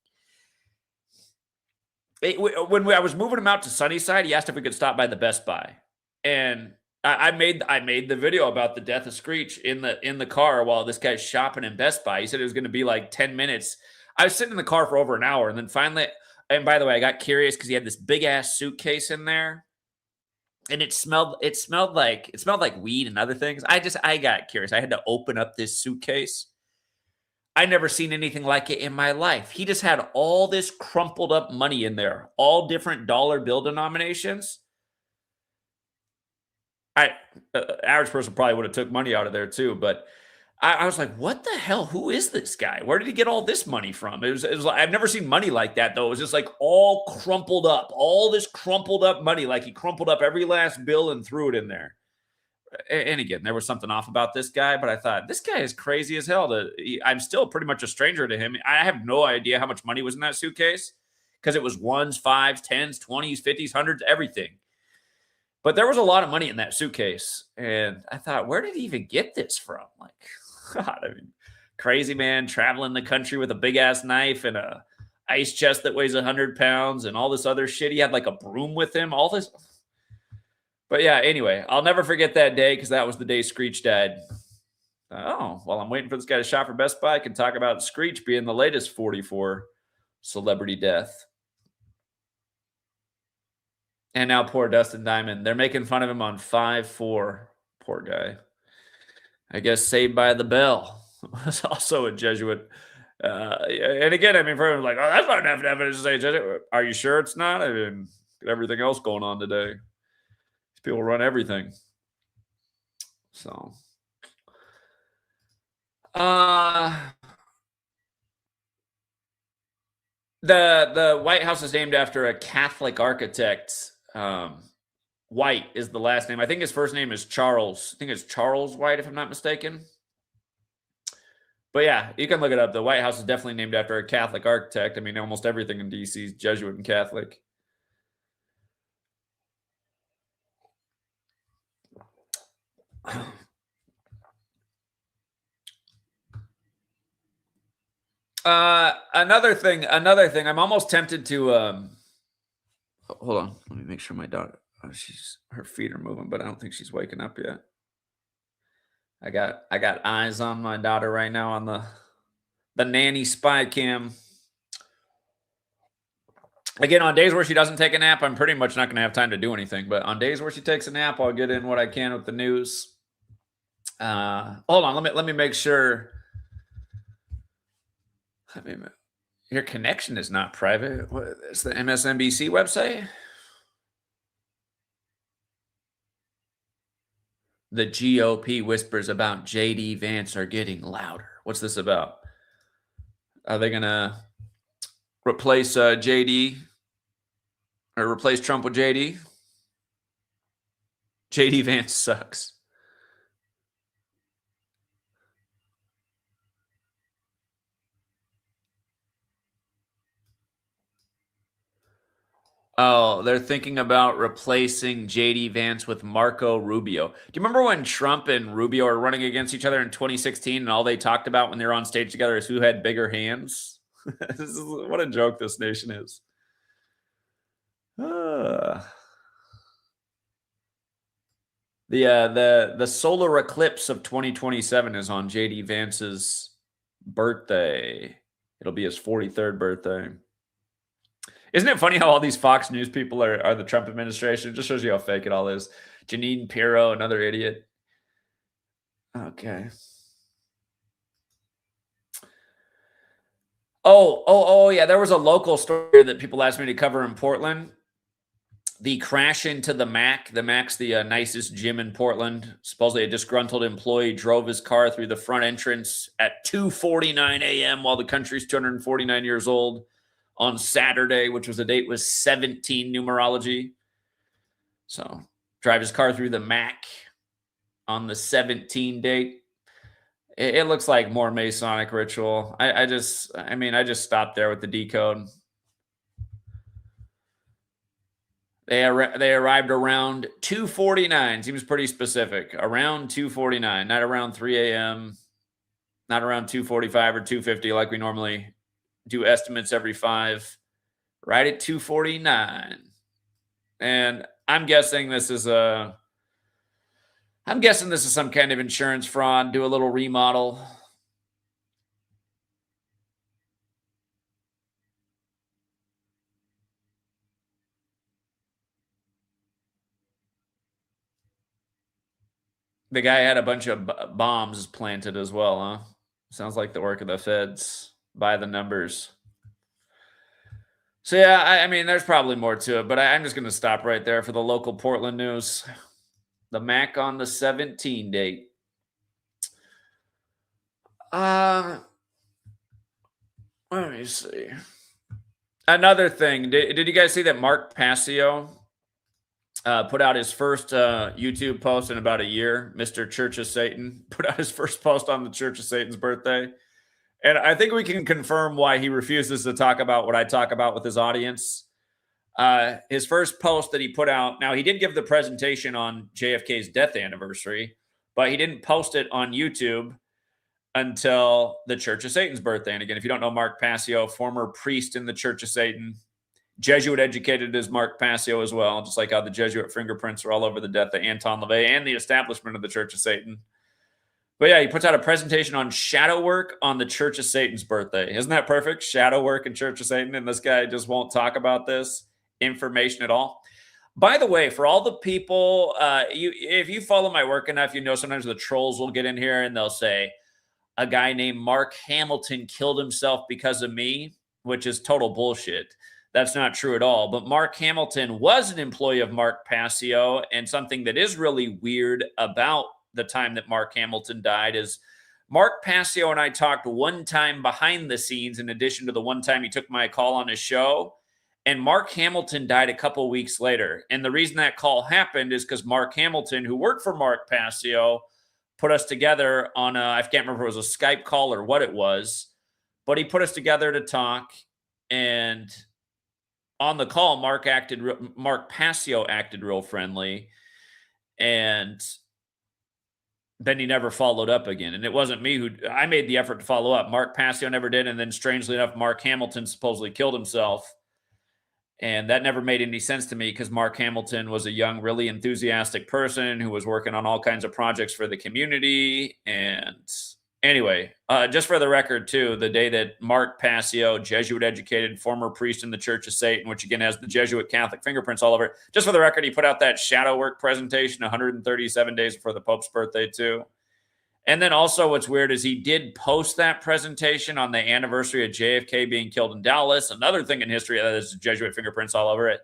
When I was moving him out to Sunnyside, he asked if we could stop by the Best Buy. And I made the video about the death of Screech in the car while this guy's shopping in Best Buy. He said it was going to be like 10 minutes. I was sitting in the car for over an hour, and then finally, and by the way, I got curious because he had this big ass suitcase in there, and it smelled like weed and other things. I got curious. I had to open up this suitcase. I never seen anything like it in my life. He just had all this crumpled up money in there, all different dollar bill denominations. Average person probably would have took money out of there too, but I was like, what the hell? Who is this guy? Where did he get all this money from? It was like, I've never seen money like that though. It was just like all crumpled up, all this crumpled up money. Like he crumpled up every last bill and threw it in there. And again, there was something off about this guy, but I thought this guy is crazy as hell. I'm still pretty much a stranger to him. I have no idea how much money was in that suitcase because it was ones, fives, tens, 20s, 50s, hundreds, everything. But there was a lot of money in that suitcase. And I thought, where did he even get this from? Like, God, I mean, crazy man traveling the country with a big ass knife and a ice chest that weighs 100 pounds and all this other shit. He had like a broom with him, all this. But yeah, anyway, I'll never forget that day because that was the day Screech died. Oh, while I'm waiting for this guy to shop for Best Buy, I can talk about Screech being the latest 44 celebrity death. And now poor Dustin Diamond. They're making fun of him on 5-4. Poor guy. I guess Saved by the Bell was also a Jesuit. And again, I mean, for everyone like, oh, that's not enough evidence to say Jesuit. Are you sure it's not? I mean, everything else going on today. These people run everything. So, the White House is named after a Catholic architect. White is the last name. I think his first name is Charles. I think it's Charles White, if I'm not mistaken. But yeah, you can look it up. The White House is definitely named after a Catholic architect. I mean, almost everything in D.C. is Jesuit and Catholic. Another thing. I'm almost tempted to Hold on. Let me make sure my daughter, her feet are moving, but I don't think she's waking up yet. I got eyes on my daughter right now on the nanny spy cam. Again, on days where she doesn't take a nap, I'm pretty much not going to have time to do anything. But on days where she takes a nap, I'll get in what I can with the news. Hold on, let me make sure. Your connection is not private. It's the MSNBC website. The GOP whispers about J.D. Vance are getting louder. What's this about? Are they going to replace J.D. or replace Trump with J.D.? J.D. Vance sucks. Oh, they're thinking about replacing J.D. Vance with Marco Rubio. Do you remember when Trump and Rubio were running against each other in 2016 and all they talked about when they were on stage together is who had bigger hands? What a joke this nation is. The solar eclipse of 2027 is on J.D. Vance's birthday. It'll be his 43rd birthday. Isn't it funny how all these Fox News people are the Trump administration? It just shows you how fake it all is. Janine Pirro, another idiot. Okay. Oh, yeah. There was a local story that people asked me to cover in Portland. The crash into the Mac. The Mac's the nicest gym in Portland. Supposedly a disgruntled employee drove his car through the front entrance at 2:49 a.m. while the country's 249 years old on Saturday, which was the date was 17 numerology. So drive his car through the Mac on the 17 date. It looks like more Masonic ritual. I just stopped there with the decode. They arrived around 2:49. Seems pretty specific. Around 2:49, not around 3 a.m., not around 2:45 or 2:50 like we normally do estimates every 5. Right at 2:49. And I'm guessing this is some kind of insurance fraud. Do a little remodel. The guy had a bunch of bombs planted as well, huh? Sounds like the work of the feds by the numbers. So, yeah, I mean, there's probably more to it, but I'm just going to stop right there for the local Portland news. The Mac on the 17 date. Let me see. Another thing. Did you guys see that Mark Passio put out his first YouTube post in about a year? Mr. Church of Satan put out his first post on the Church of Satan's birthday. And I think we can confirm why he refuses to talk about what I talk about with his audience. His first post that he put out, now he did give the presentation on JFK's death anniversary, but he didn't post it on YouTube until the Church of Satan's birthday. And again, if you don't know Mark Passio, former priest in the Church of Satan, Jesuit educated as Mark Passio as well, just like how the Jesuit fingerprints are all over the death of Anton LaVey and the establishment of the Church of Satan. But yeah, he puts out a presentation on shadow work on the Church of Satan's birthday. Isn't that perfect? Shadow work and Church of Satan, and this guy just won't talk about this information at all. By the way, for all the people, if you follow my work enough, you know sometimes the trolls will get in here and they'll say, a guy named Mark Hamilton killed himself because of me, which is total bullshit. That's not true at all. But Mark Hamilton was an employee of Mark Passio, and something that is really weird about the time that Mark Hamilton died is Mark Passio and I talked one time behind the scenes, in addition to the one time he took my call on his show. And Mark Hamilton died a couple weeks later. And the reason that call happened is because Mark Hamilton, who worked for Mark Passio, put us together on I can't remember if it was a Skype call or what it was, but he put us together to talk. And on the call, Mark Passio acted real friendly. And then he never followed up again. And it wasn't me I made the effort to follow up. Mark Passio never did. And then strangely enough, Mark Hamilton supposedly killed himself. And that never made any sense to me because Mark Hamilton was a young, really enthusiastic person who was working on all kinds of projects for the community. And anyway, just for the record, too, the day that Mark Passio, Jesuit educated, former priest in the Church of Satan, which again has the Jesuit Catholic fingerprints all over it, just for the record, he put out that shadow work presentation 137 days before the Pope's birthday, too. And then also what's weird is he did post that presentation on the anniversary of JFK being killed in Dallas. Another thing in history that is Jesuit fingerprints all over it.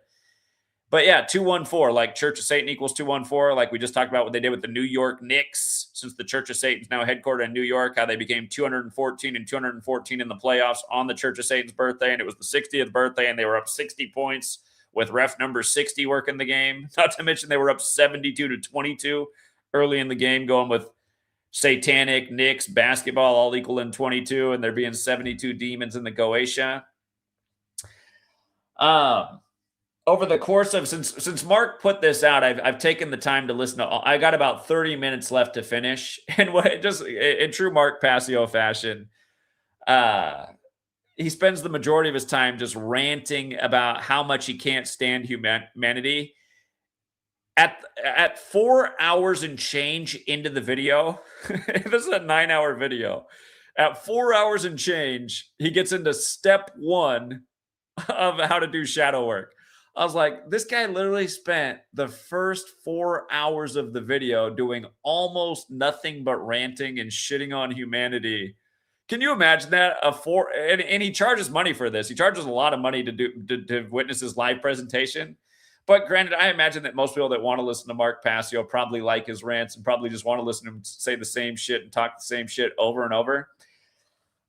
But yeah, 214, like Church of Satan equals 214, like we just talked about what they did with the New York Knicks, since the Church of Satan is now headquartered in New York, how they became 214 and 214 in the playoffs on the Church of Satan's birthday, and it was the 60th birthday, and they were up 60 points with ref number 60 working the game. Not to mention they were up 72-22 early in the game, going with Satanic, Knicks, basketball, all equal in 22, and there being 72 demons in the Goetia. Over the course of, since Mark put this out, I've taken the time to listen to, I got about 30 minutes left to finish. And what just in true Mark Passio fashion, he spends the majority of his time just ranting about how much he can't stand humanity. At 4 hours and change into the video, this is a 9-hour video. At 4 hours and change, he gets into step 1 of how to do shadow work. I was like, this guy literally spent the first 4 hours of the video doing almost nothing but ranting and shitting on humanity. Can you imagine that? And he charges money for this. He charges a lot of money to witness his live presentation. But granted, I imagine that most people that want to listen to Mark Passio probably like his rants and probably just want to listen to him say the same shit and talk the same shit over and over.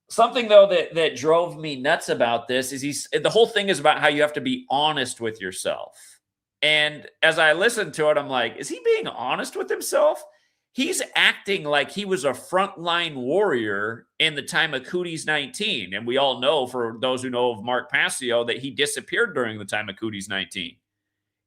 Something, though, that drove me nuts about this is the whole thing is about how you have to be honest with yourself. And as I listened to it, I'm like, is he being honest with himself? He's acting like he was a frontline warrior in the time of Cooties 19. And we all know, for those who know of Mark Passio, that he disappeared during the time of Cooties 19.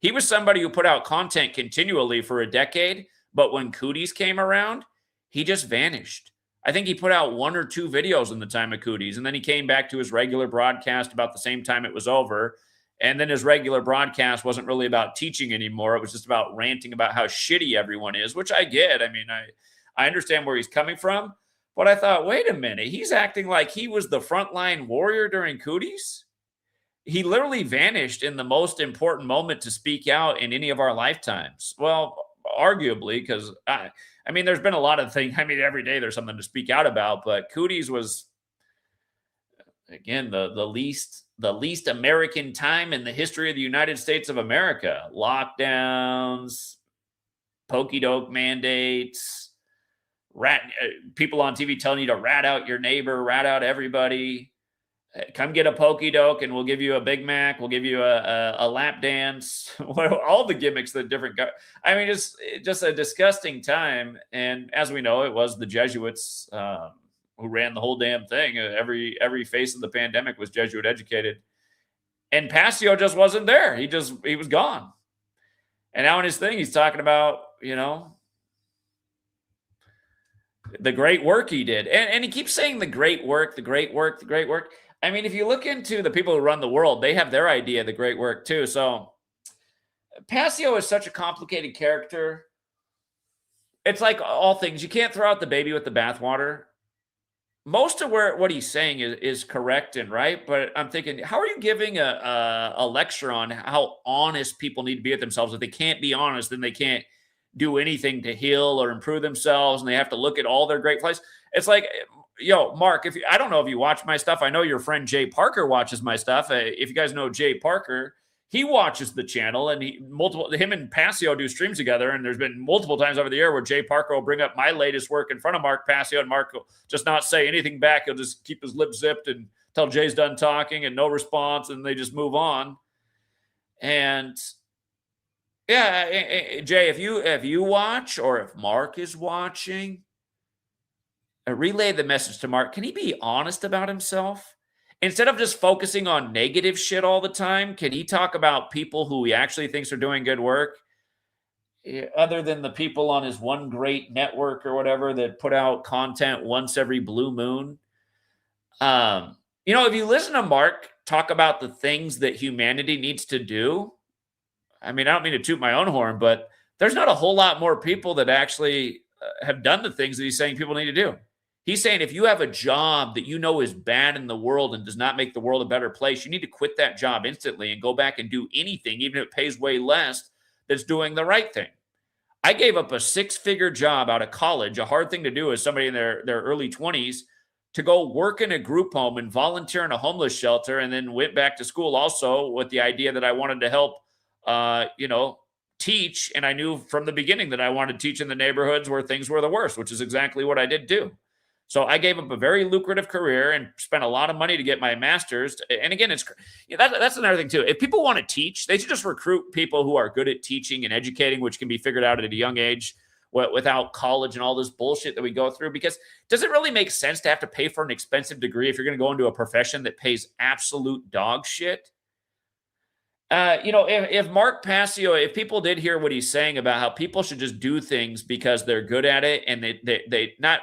He was somebody who put out content continually for a decade, but when Cooties came around, he just vanished. I think he put out 1 or 2 videos in the time of Cooties, and then he came back to his regular broadcast about the same time it was over, and then his regular broadcast wasn't really about teaching anymore. It was just about ranting about how shitty everyone is, which I get. I mean, I understand where he's coming from, but I thought, wait a minute, he's acting like he was the frontline warrior during Cooties? He literally vanished in the most important moment to speak out in any of our lifetimes. Well, arguably, because I mean, there's been a lot of things. I mean, every day there's something to speak out about, but Cooties was, again, the least American time in the history of the United States of America. Lockdowns, pokey doke mandates, people on TV telling you to rat out your neighbor, rat out everybody. Come get a pokey doke and we'll give you a Big Mac. We'll give you a lap dance. All the gimmicks that different guys. I mean, it's just a disgusting time. And as we know, it was the Jesuits who ran the whole damn thing. Every face of the pandemic was Jesuit educated. And Passio just wasn't there. He was gone. And now in his thing, he's talking about, the great work he did. And he keeps saying the great work, the great work, the great work. I mean, if you look into the people who run the world, they have their idea of the great work too. So Passio is such a complicated character. It's like all things. You can't throw out the baby with the bathwater. Most of what he's saying is correct and right, but I'm thinking, how are you giving a lecture on how honest people need to be with themselves? If they can't be honest, then they can't do anything to heal or improve themselves, and they have to look at all their great flaws. It's like, Mark, I don't know if you watch my stuff. I know your friend Jay Parker watches my stuff. If you guys know Jay Parker, he watches the channel, and him and Passio do streams together. And there's been multiple times over the year where Jay Parker will bring up my latest work in front of Mark Passio, and Mark will just not say anything back. He'll just keep his lips zipped and tell Jay's done talking and no response, and they just move on. And yeah, Jay, if you watch, or if Mark is watching, relay the message to Mark. Can he be honest about himself? Instead of just focusing on negative shit all the time, can he talk about people who he actually thinks are doing good work? Other than the people on his one great network or whatever that put out content once every blue moon. If you listen to Mark talk about the things that humanity needs to do, I mean, I don't mean to toot my own horn, but there's not a whole lot more people that actually have done the things that he's saying people need to do. He's saying if you have a job that you know is bad in the world and does not make the world a better place, you need to quit that job instantly and go back and do anything, even if it pays way less, that's doing the right thing. I gave up a six-figure job out of college, a hard thing to do as somebody in their early 20s, to go work in a group home and volunteer in a homeless shelter, and then went back to school also with the idea that I wanted to help, teach. And I knew from the beginning that I wanted to teach in the neighborhoods where things were the worst, which is exactly what I did do. So I gave up a very lucrative career and spent a lot of money to get my master's. And again, that's another thing too. If people want to teach, they should just recruit people who are good at teaching and educating, which can be figured out at a young age without college and all this bullshit that we go through. Because does it really make sense to have to pay for an expensive degree if you're going to go into a profession that pays absolute dog shit? If Mark Passio, if people did hear what he's saying about how people should just do things because they're good at it, and they not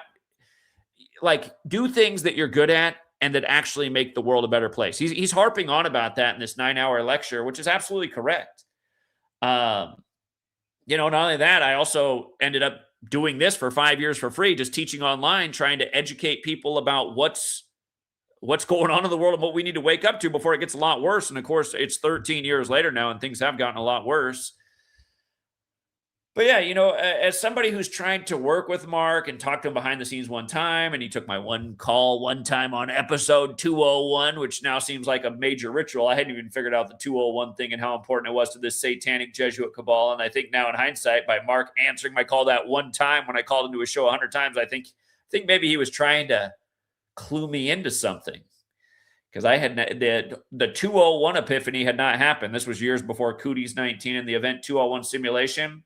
like do things that you're good at and that actually make the world a better place. He's harping on about that in this 9-hour lecture, which is absolutely correct. Not only that, I also ended up doing this for 5 years for free, just teaching online, trying to educate people about what's going on in the world and what we need to wake up to before it gets a lot worse. And of course, it's 13 years later now, and things have gotten a lot worse. But yeah, as somebody who's trying to work with Mark and talk to him behind the scenes one time, and he took my one call one time on episode 201, which now seems like a major ritual. I hadn't even figured out the 201 thing and how important it was to this satanic Jesuit cabal. And I think now in hindsight, by Mark answering my call that one time when I called into his show 100 times, I think maybe he was trying to clue me into something. Because I had the 201 epiphany had not happened. This was years before Cooties 19 and the Event 201 simulation.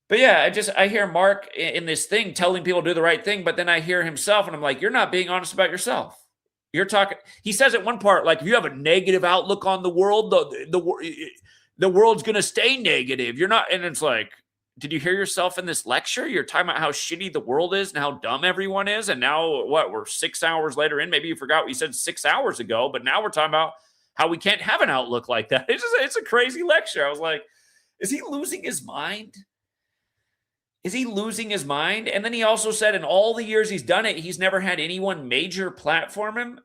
But yeah, I hear Mark in this thing telling people to do the right thing, but then I hear himself and I'm like, you're not being honest about yourself. You're talking, he says at one part, like, if you have a negative outlook on the world, the world's going to stay negative. You're not, and it's like, did you hear yourself in this lecture? You're talking about how shitty the world is and how dumb everyone is. And now we're 6 hours later in, maybe you forgot what you said 6 hours ago, but now we're talking about how we can't have an outlook like that. It's a crazy lecture. I was like, is he losing his mind? Is he losing his mind? And then he also said in all the years he's done it, he's never had anyone major platform him.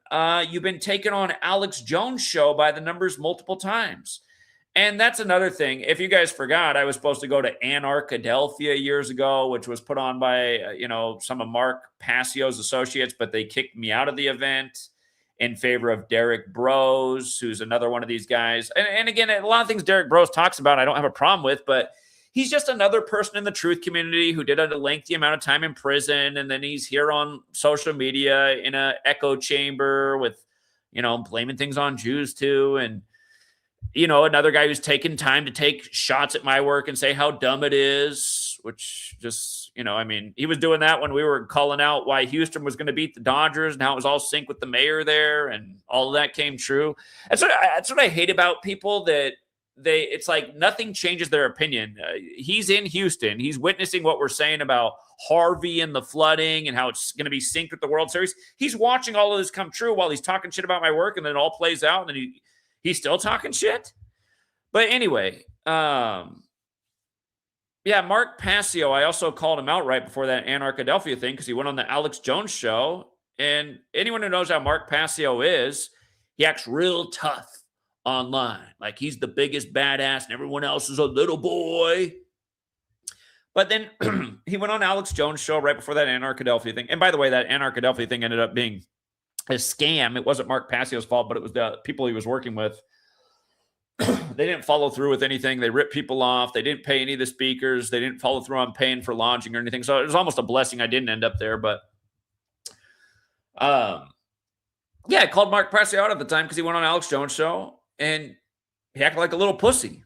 You've been taken on Alex Jones' show by the numbers multiple times. And that's another thing. If you guys forgot, I was supposed to go to Anarchadelphia years ago, which was put on by, some of Mark Passio's associates, but they kicked me out of the event in favor of Derek Bros, who's another one of these guys. And again, a lot of things Derek Bros talks about, I don't have a problem with, but he's just another person in the truth community who did a lengthy amount of time in prison. And then he's here on social media in an echo chamber with, blaming things on Jews too. And, another guy who's taken time to take shots at my work and say how dumb it is, which just, he was doing that when we were calling out why Houston was going to beat the Dodgers and how it was all synced with the mayor there. And all of that came true. That's what I hate about people, that it's like nothing changes their opinion. He's in Houston. He's witnessing what we're saying about Harvey and the flooding and how it's going to be synced with the World Series. He's watching all of this come true while he's talking shit about my work, and then it all plays out, and then he's still talking shit. But anyway, Mark Passio, I also called him out right before that Anarchadelphia thing because he went on the Alex Jones show. And anyone who knows how Mark Passio is, he acts real tough online, like he's the biggest badass and everyone else is a little boy. But then he went on Alex Jones' show right before that Anarchadelphia thing. And by the way, that Anarchadelphia thing ended up being a scam. It wasn't Mark Passio's fault, but it was the people he was working with. They didn't follow through with anything. They ripped people off. They didn't pay any of the speakers. They didn't follow through on paying for lodging or anything. So it was almost a blessing I didn't end up there. But I called Mark Passio out at the time because he went on Alex Jones' show. And he acted like a little pussy.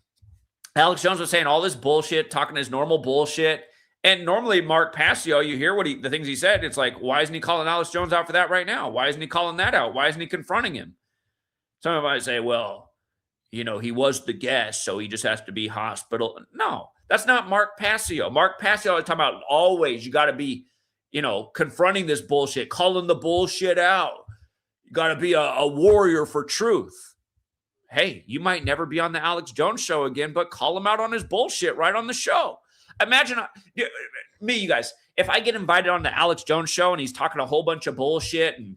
Alex Jones was saying all this bullshit, talking his normal bullshit. And normally Mark Passio, you hear the things he said. It's like, why isn't he calling Alex Jones out for that right now? Why isn't he calling that out? Why isn't he confronting him? Some might say, well, he was the guest, so he just has to be hospital. No, that's not Mark Passio. Mark Passio is talking about always you got to be, confronting this bullshit, calling the bullshit out. You got to be a warrior for truth. Hey, you might never be on the Alex Jones show again, but call him out on his bullshit right on the show. Imagine me, you guys, if I get invited on the Alex Jones show and he's talking a whole bunch of bullshit and,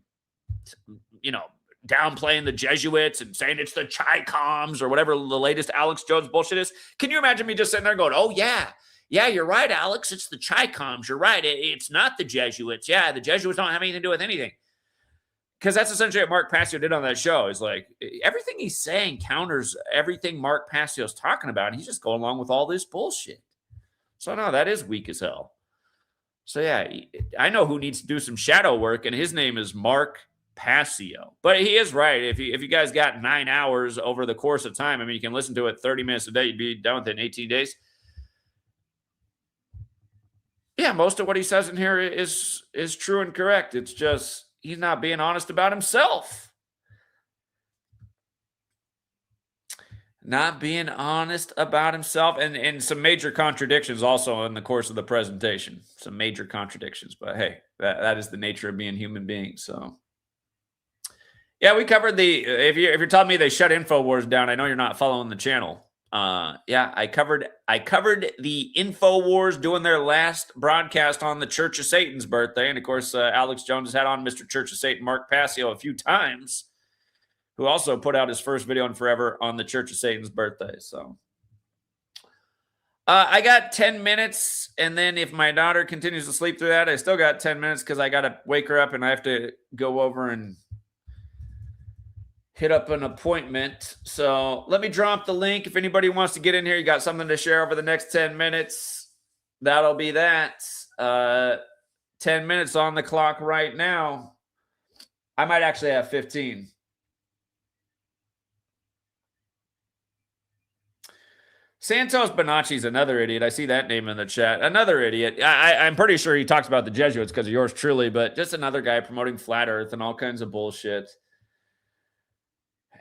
downplaying the Jesuits and saying it's the Chi-Coms or whatever the latest Alex Jones bullshit is. Can you imagine me just sitting there going, oh, yeah, you're right, Alex. It's the Chi-Coms. You're right. It's not the Jesuits. Yeah, the Jesuits don't have anything to do with anything. Because that's essentially what Mark Passio did on that show. Is like everything he's saying counters everything Mark Passio's talking about. And he's just going along with all this bullshit. So, no, that is weak as hell. So, yeah, I know who needs to do some shadow work, and his name is Mark Passio. But he is right. If you guys got 9 hours over the course of time, I mean, you can listen to it 30 minutes a day. You'd be done with it in 18 days. Yeah, most of what he says in here is true and correct. It's just he's not being honest about himself. Not being honest about himself, and some major contradictions also in the course of the presentation. Some major contradictions, but hey, that is the nature of being human beings. So, yeah, we covered if you're telling me they shut InfoWars down, I know you're not following the channel. Yeah, I covered the InfoWars doing their last broadcast on the Church of Satan's birthday, and of course, Alex Jones has had on Mr. Church of Satan, Mark Passio, a few times, who also put out his first video in forever on the Church of Satan's birthday. So I got 10 minutes, and then if my daughter continues to sleep through that, I still got 10 minutes because I got to wake her up and I have to go over and hit up an appointment. So let me drop the link. If anybody wants to get in here, you got something to share over the next 10 minutes, that'll be that. 10 minutes on the clock right now. I might actually have 15. Santos Bonacci's another idiot. I see that name in the chat. Another idiot. I'm pretty sure he talks about the Jesuits because of yours truly, but just another guy promoting flat earth and all kinds of bullshit.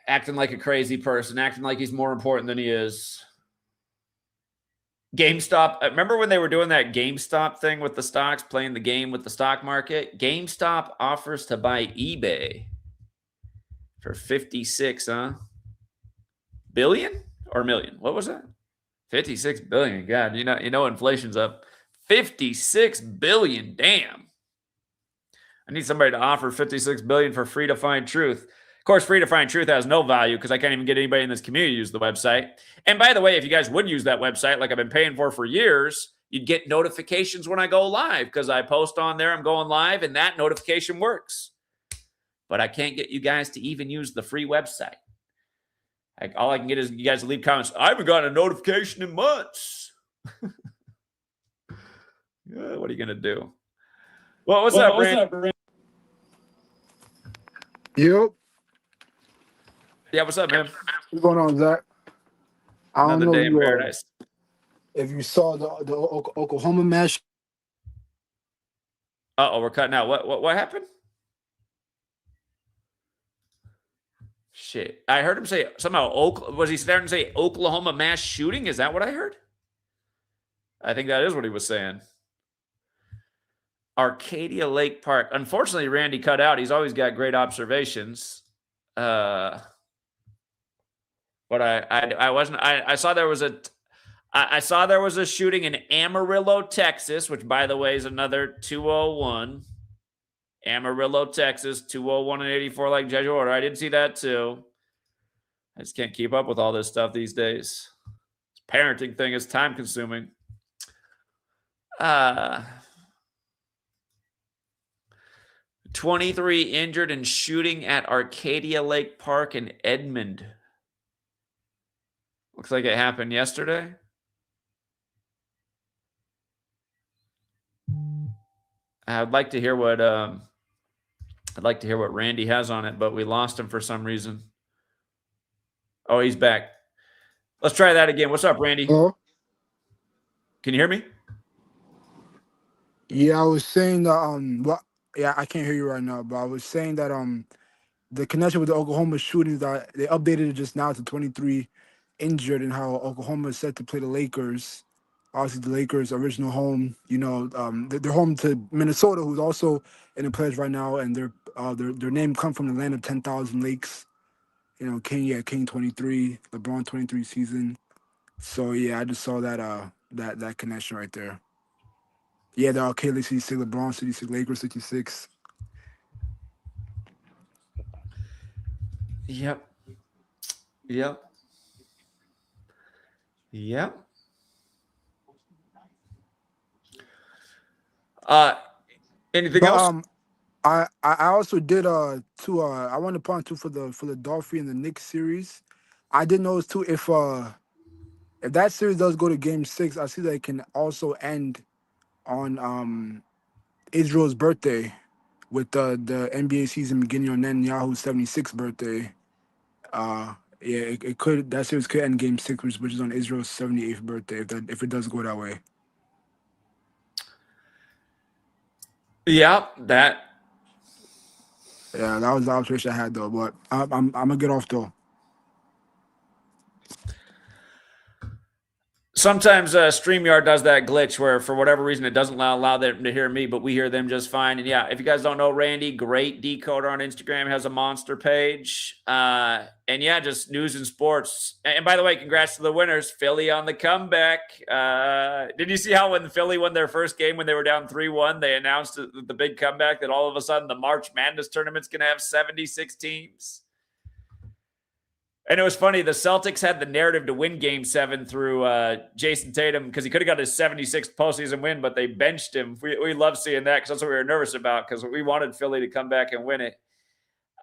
Acting like a crazy person, acting like he's more important than he is. GameStop. Remember when they were doing that GameStop thing with the stocks, playing the game with the stock market? GameStop offers to buy eBay for 56, billion or million? What was that? 56 billion. God, you know inflation's up. 56 billion. Damn. I need somebody to offer 56 billion for free to find truth. Of course, free to find truth has no value because I can't even get anybody in this community to use the website. And by the way, if you guys would use that website like I've been paying for years, you'd get notifications when I go live because I post on there, I'm going live, and that notification works. But I can't get you guys to even use the free website. All I can get is you guys to leave comments. I haven't gotten a notification in months. Yeah, what are you going to do? Well, what's up, Brandon? Yep. Yeah, what's up, man? What's going on, Zach? I don't Another know day in paradise. If you saw the Oklahoma mass. Uh-oh, we're cutting out. What happened? Shit. I heard him say somehow, was he starting to say Oklahoma mass shooting? Is that what I heard? I think that is what he was saying. Arcadia Lake Park. Unfortunately, Randy cut out. He's always got great observations. But I saw there was a shooting in Amarillo, Texas, which by the way is another 201. Amarillo, Texas, 201 and 84 like Jesuit order. I did see that too. I just can't keep up with all this stuff these days. This parenting thing is time consuming. 23 injured in shooting at Arcadia Lake Park in Edmond. Looks like it happened yesterday. I'd like to hear what Randy has on it, but we lost him for some reason. Oh, he's back. Let's try that again. What's up, Randy? Hello? Can you hear me? Yeah, I was saying that yeah, I can't hear you right now, but I was saying that the connection with the Oklahoma shootings, that they updated it just now to 23 injured, and how Oklahoma is set to play the Lakers. Obviously, the Lakers' original home. They're home to Minnesota, who's also in the players right now, and they're Their name come from the land of 10,000 lakes. You know, King 23, LeBron 23 season. So yeah, I just saw that connection right there. Yeah, the Kelly 66, LeBron 66, Lakers 66. Yep. Yep. Yep. Uh, anything But else? I also did I wanted to point to for the Philadelphia and the Knicks series. I did notice too if that series does go to Game 6, I see that it can also end on Israel's birthday with the NBA season beginning on Netanyahu's 76th birthday. Yeah, it could that series could end Game 6, which is on Israel's 78th birthday if it does go that way. Yeah, that. Yeah, that was the observation I had though. But I'm gonna get off though. Sometimes StreamYard does that glitch where, for whatever reason, it doesn't allow them to hear me, but we hear them just fine. And yeah, if you guys don't know Randy, great decoder on Instagram, has a monster page. And yeah, just news and sports. And by the way, congrats to the winners, Philly on the comeback. Did you see how when Philly won their first game when they were down 3-1, they announced the big comeback that all of a sudden the March Madness tournament's going to have 76 teams? And it was funny. The Celtics had the narrative to win Game 7 through Jason Tatum because he could have got his 76th postseason win, but they benched him. We love seeing that because that's what we were nervous about because we wanted Philly to come back and win it.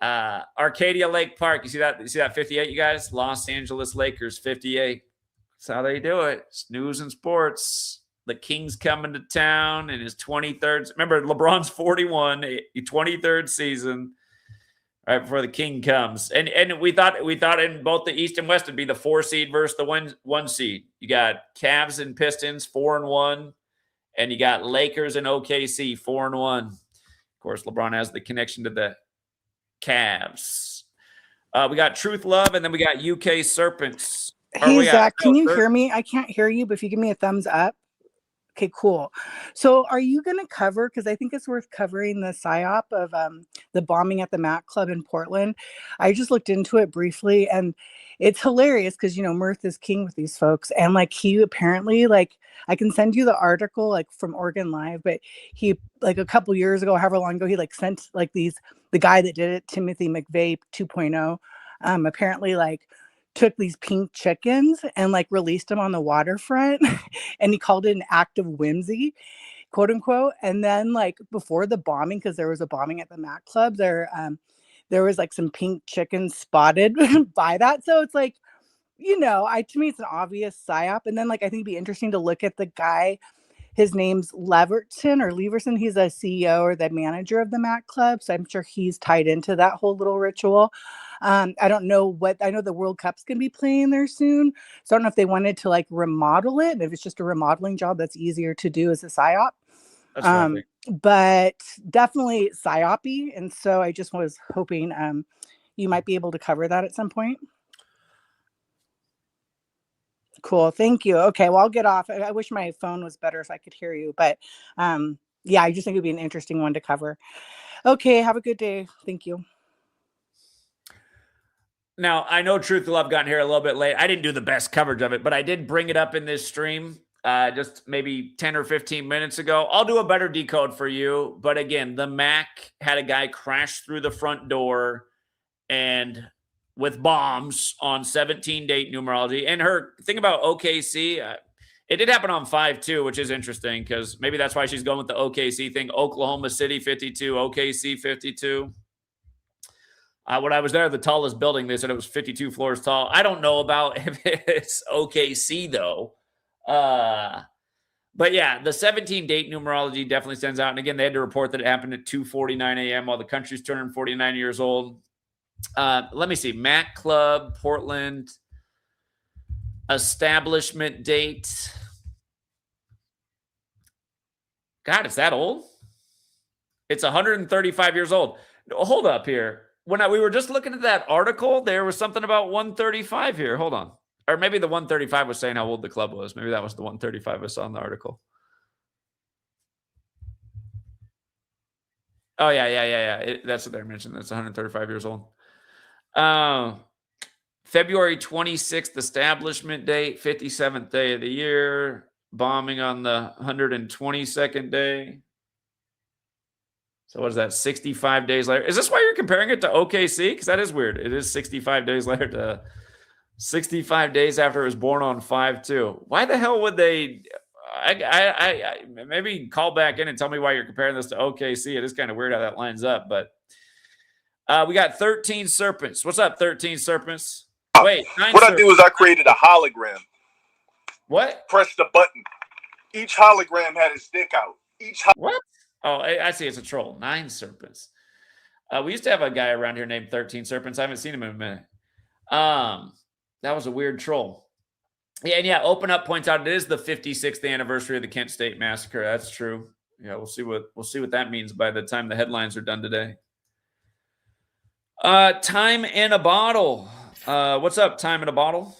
Arcadia Lake Park. You see that? You see that 58, you guys? Los Angeles Lakers 58. That's how they do it. It's news and sports. The King's coming to town in his 23rd. Remember, LeBron's 41, 23rd season. Right before the King comes, and we thought in both the East and West it'd be the 4 seed versus the one seed. You got Cavs and Pistons 4-1, and you got Lakers and OKC 4-1. Of course, LeBron has the connection to the Cavs. We got Truth Love, and then we got UK Serpents. Hey Zach, can you hear me? I can't hear you, but if you give me a thumbs up. Okay, cool. So are you going to cover, because I think it's worth covering the PSYOP of the bombing at the Mac Club in Portland. I just looked into it briefly, and it's hilarious because, you know, mirth is king with these folks. And like he apparently, like, I can send you the article like from Oregon Live, but he like a couple years ago, however long ago, he like sent like the guy that did it, Timothy McVeigh 2.0, apparently like took these pink chickens and like released them on the waterfront and he called it an act of whimsy, quote unquote. And then like before the bombing, because there was a bombing at the Mac Club, there was like some pink chickens spotted by that. So it's like, you know, to me it's an obvious psyop. And then like I think it'd be interesting to look at the guy. His name's Leverson. He's a CEO or the manager of the Mac Club. So I'm sure he's tied into that whole little ritual. I don't know I know the World Cup's going to be playing there soon. So I don't know if they wanted to like remodel it. If it's just a remodeling job, that's easier to do as a PSYOP. But definitely PSYOP-y. And so I just was hoping you might be able to cover that at some point. Cool. Thank you. Okay. Well, I'll get off. I wish my phone was better so I could hear you. But yeah, I just think it'd be an interesting one to cover. Okay. Have a good day. Thank you. Now, I know Truth to Love got here a little bit late. I didn't do the best coverage of it, but I did bring it up in this stream just maybe 10 or 15 minutes ago. I'll do a better decode for you. But again, the Mac had a guy crash through the front door and with bombs on 17-date numerology. And her thing about OKC, it did happen on 5-2, which is interesting because maybe that's why she's going with the OKC thing. Oklahoma City 52, OKC 52. When I was there, the tallest building, they said it was 52 floors tall. I don't know about if it's OKC, though. But yeah, the 17-date numerology definitely stands out. And again, they had to report that it happened at 2:49 a.m. while the country's turning 49 years old. Let me see. Mac Club, Portland, establishment date. God, it's that old? It's 135 years old. Hold up here. When we were just looking at that article, there was something about 135 here. Hold on. Or maybe the 135 was saying how old the club was. Maybe that was the 135 I saw in the article. Oh, yeah. That's what they're mentioning. That's 135 years old. February 26th establishment date, 57th day of the year. Bombing on the 122nd day. So what is that, 65 days later? Is this why you're comparing it to OKC? Because that is weird. It is 65 days later to 65 days after it was born on 5/2. Why the hell would they? I maybe call back in and tell me why you're comparing this to OKC. It is kind of weird how that lines up. But we got 13 serpents. What's up, 13 serpents? Wait, what I do is I created a hologram. What? Press the button. Each hologram had its dick out. What? Oh, I see. It's a troll. 9 serpents. We used to have a guy around here named 13 serpents. I haven't seen him in a minute. That was a weird troll. Yeah, and yeah, Open Up points out it is the 56th anniversary of the Kent State massacre. That's true. Yeah, we'll see what that means by the time the headlines are done today. Time in a bottle. What's up, Time in a bottle?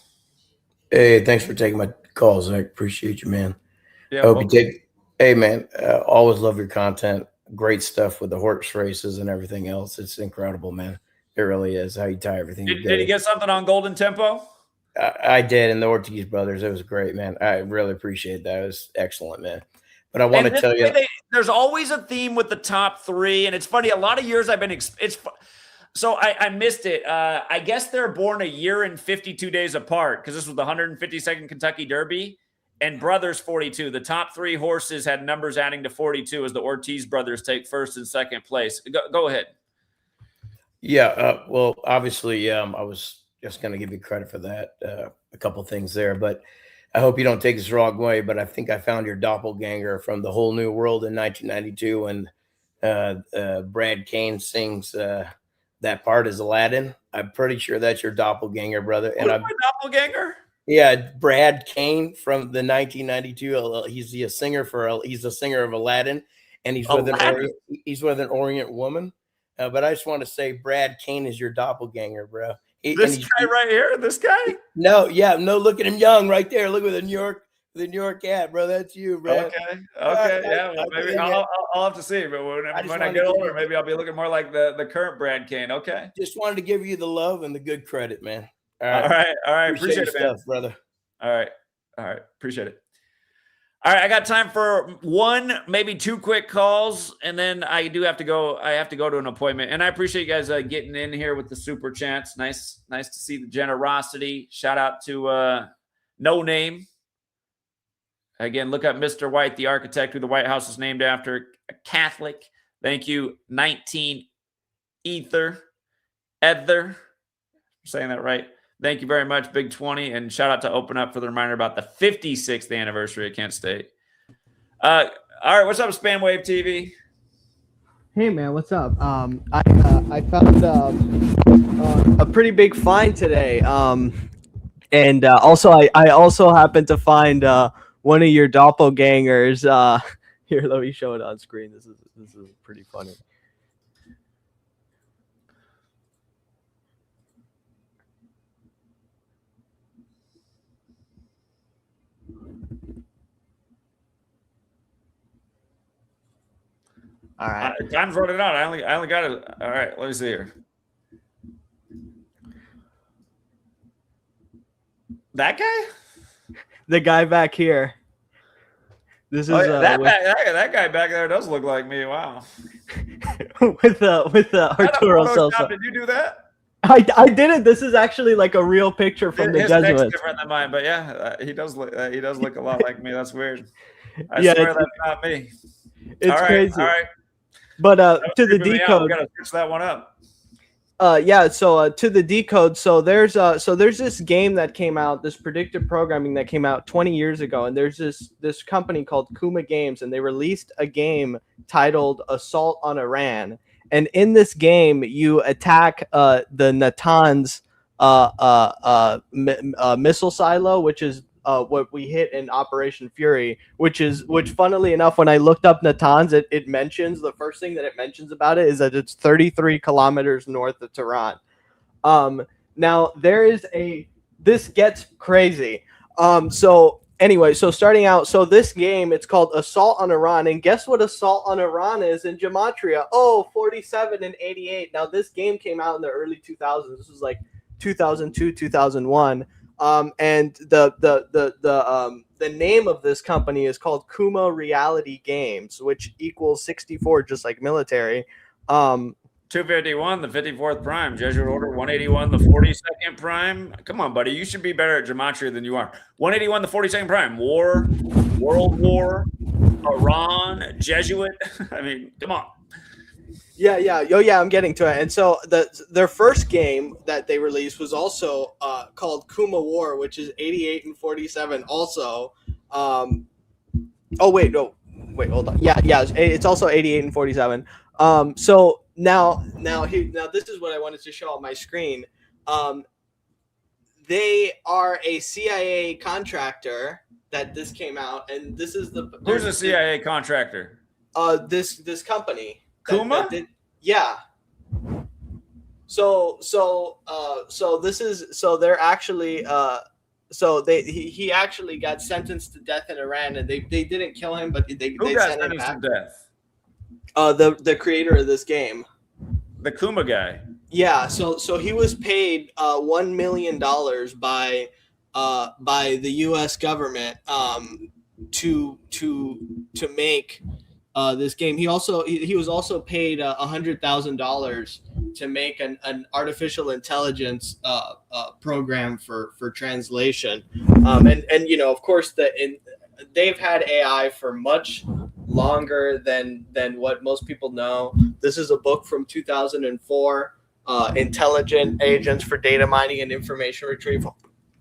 Hey, thanks for taking my calls. I appreciate you, man. Yeah. Hope you take. Hey, man, always love your content. Great stuff with the horse races and everything else. It's incredible, man. It really is how you tie everything together. Did you get something on Golden Tempo? I did, and the Ortiz brothers. It was great, man. I really appreciate that. It was excellent, man. But I want to tell you, there's always a theme with the top 3, and it's funny. A lot of years I've been. So I missed it. I guess they're born a year and 52 days apart because this was the 152nd Kentucky Derby, and brothers 42. The top 3 horses had numbers adding to 42 as the Ortiz brothers take first and second place. Go ahead. Yeah. Well, obviously, I was just going to give you credit for that. A couple things there, but I hope you don't take this the wrong way. But I think I found your doppelganger from The Whole New World in 1992 when Brad Kane sings that part as Aladdin. I'm pretty sure that's your doppelganger, brother. And I'm doppelganger. Yeah, Brad Kane from the 1992. He's a singer of Aladdin, and he's with an Orient woman. But I just want to say, Brad Kane is your doppelganger, bro. This guy right here, this guy. No, look at him young right there. Look at the New York hat, bro. That's you, bro. Okay, yeah. Well, maybe I'll have to see. But when I get older, maybe I'll be looking more like the current Brad Kane. Okay. Just wanted to give you the love and the good credit, man. All right. Appreciate it, man. Brother. All right. Appreciate it. All right, I got time for 1, maybe 2 quick calls, and then I do have to go. I have to go to an appointment, and I appreciate you guys getting in here with the super chats. Nice to see the generosity. Shout out to No Name. Again, look up Mr. White, the architect who the White House is named after, a Catholic. Thank you, 19 Ether. Saying that right. Thank you very much, Big 20, and shout out to Open Up for the reminder about the 56th anniversary of Kent State. All right, what's up, Spamwave TV? Hey man, what's up? I found a pretty big find today, and also I also happened to find one of your doppelgangers. Here, let me show it on screen. This is pretty funny. All right. Time's running out. I only got it. All right, let me see here. That guy? The guy back here. This is that guy back there does look like me. Wow. with Arturo Sosa. Did you do that? I didn't. This is actually like a real picture from the Jesuits. His neck's different than mine, but yeah, he does look a lot like me. That's weird. I swear that's not me. It's crazy. All right. But to the decode, we gotta switch that one up. To the decode. So there's this game that came out, this predictive programming that came out 20 years ago, and there's this company called Kuma Games, and they released a game titled Assault on Iran. And in this game, you attack the Natanz missile silo, which is what we hit in Operation Fury, which funnily enough, when I looked up Natanz, it mentions, the first thing that it mentions about it is that it's 33 kilometers north of Tehran. Now this gets crazy. So Anyway, so starting out, so this game, it's called Assault on Iran. And guess what Assault on Iran is in Gematria? Oh, 47 and 88. Now, this game came out in the early 2000s. This was like 2002, 2001. And the name of this company is called Kuma Reality Games, which equals 64, just like military. 251, the 54th prime. Jesuit order 181, the 42nd prime. Come on, buddy. You should be better at gematria than you are. 181, the 42nd prime. War, World War, Iran, Jesuit. I mean, come on. Yeah. Oh, yeah, I'm getting to it. And so their first game that they released was also called Kuma War, which is 88 and 47 also. Oh, wait, no. Wait, hold on. Yeah, it's also 88 and 47. So now this is what I wanted to show on my screen. They are a CIA contractor that this came out, and this is who's a CIA contractor? This company. Kuma? Yeah. So this is they're actually he actually got sentenced to death in Iran, and they didn't kill him, but they got sent him sentenced back. to death? The creator of this game. The Kuma guy. Yeah, so he was paid $1 million by the U.S. government to make this game. He was also paid $100,000 to make an artificial intelligence program for translation. And you know, of course, they've had AI for much longer than what most people know. This is a book from 2004, Intelligent Agents for Data Mining and Information Retrieval.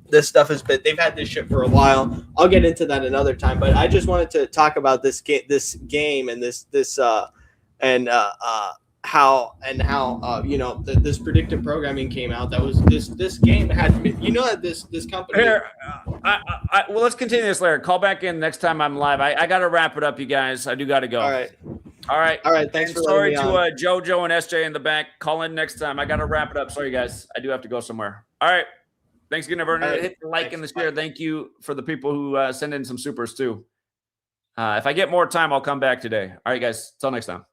This stuff they've had this shit for a while. I'll get into that another time, but I just wanted to talk about this game and how you know, this predictive programming came out. That was this game had, you know, that this company here. Well, let's continue this later. Call back in next time I'm live. I got to wrap it up, you guys. I do got to go. All right. And Thanks for sorry letting me on. to JoJo and SJ in the back. Call in next time. I got to wrap it up. Sorry, guys. I do have to go somewhere. All right. Thanks again, everyone. Right. Hit the like and the share. Thank you for the people who send in some supers too. If I get more time, I'll come back today. All right, guys. Till next time.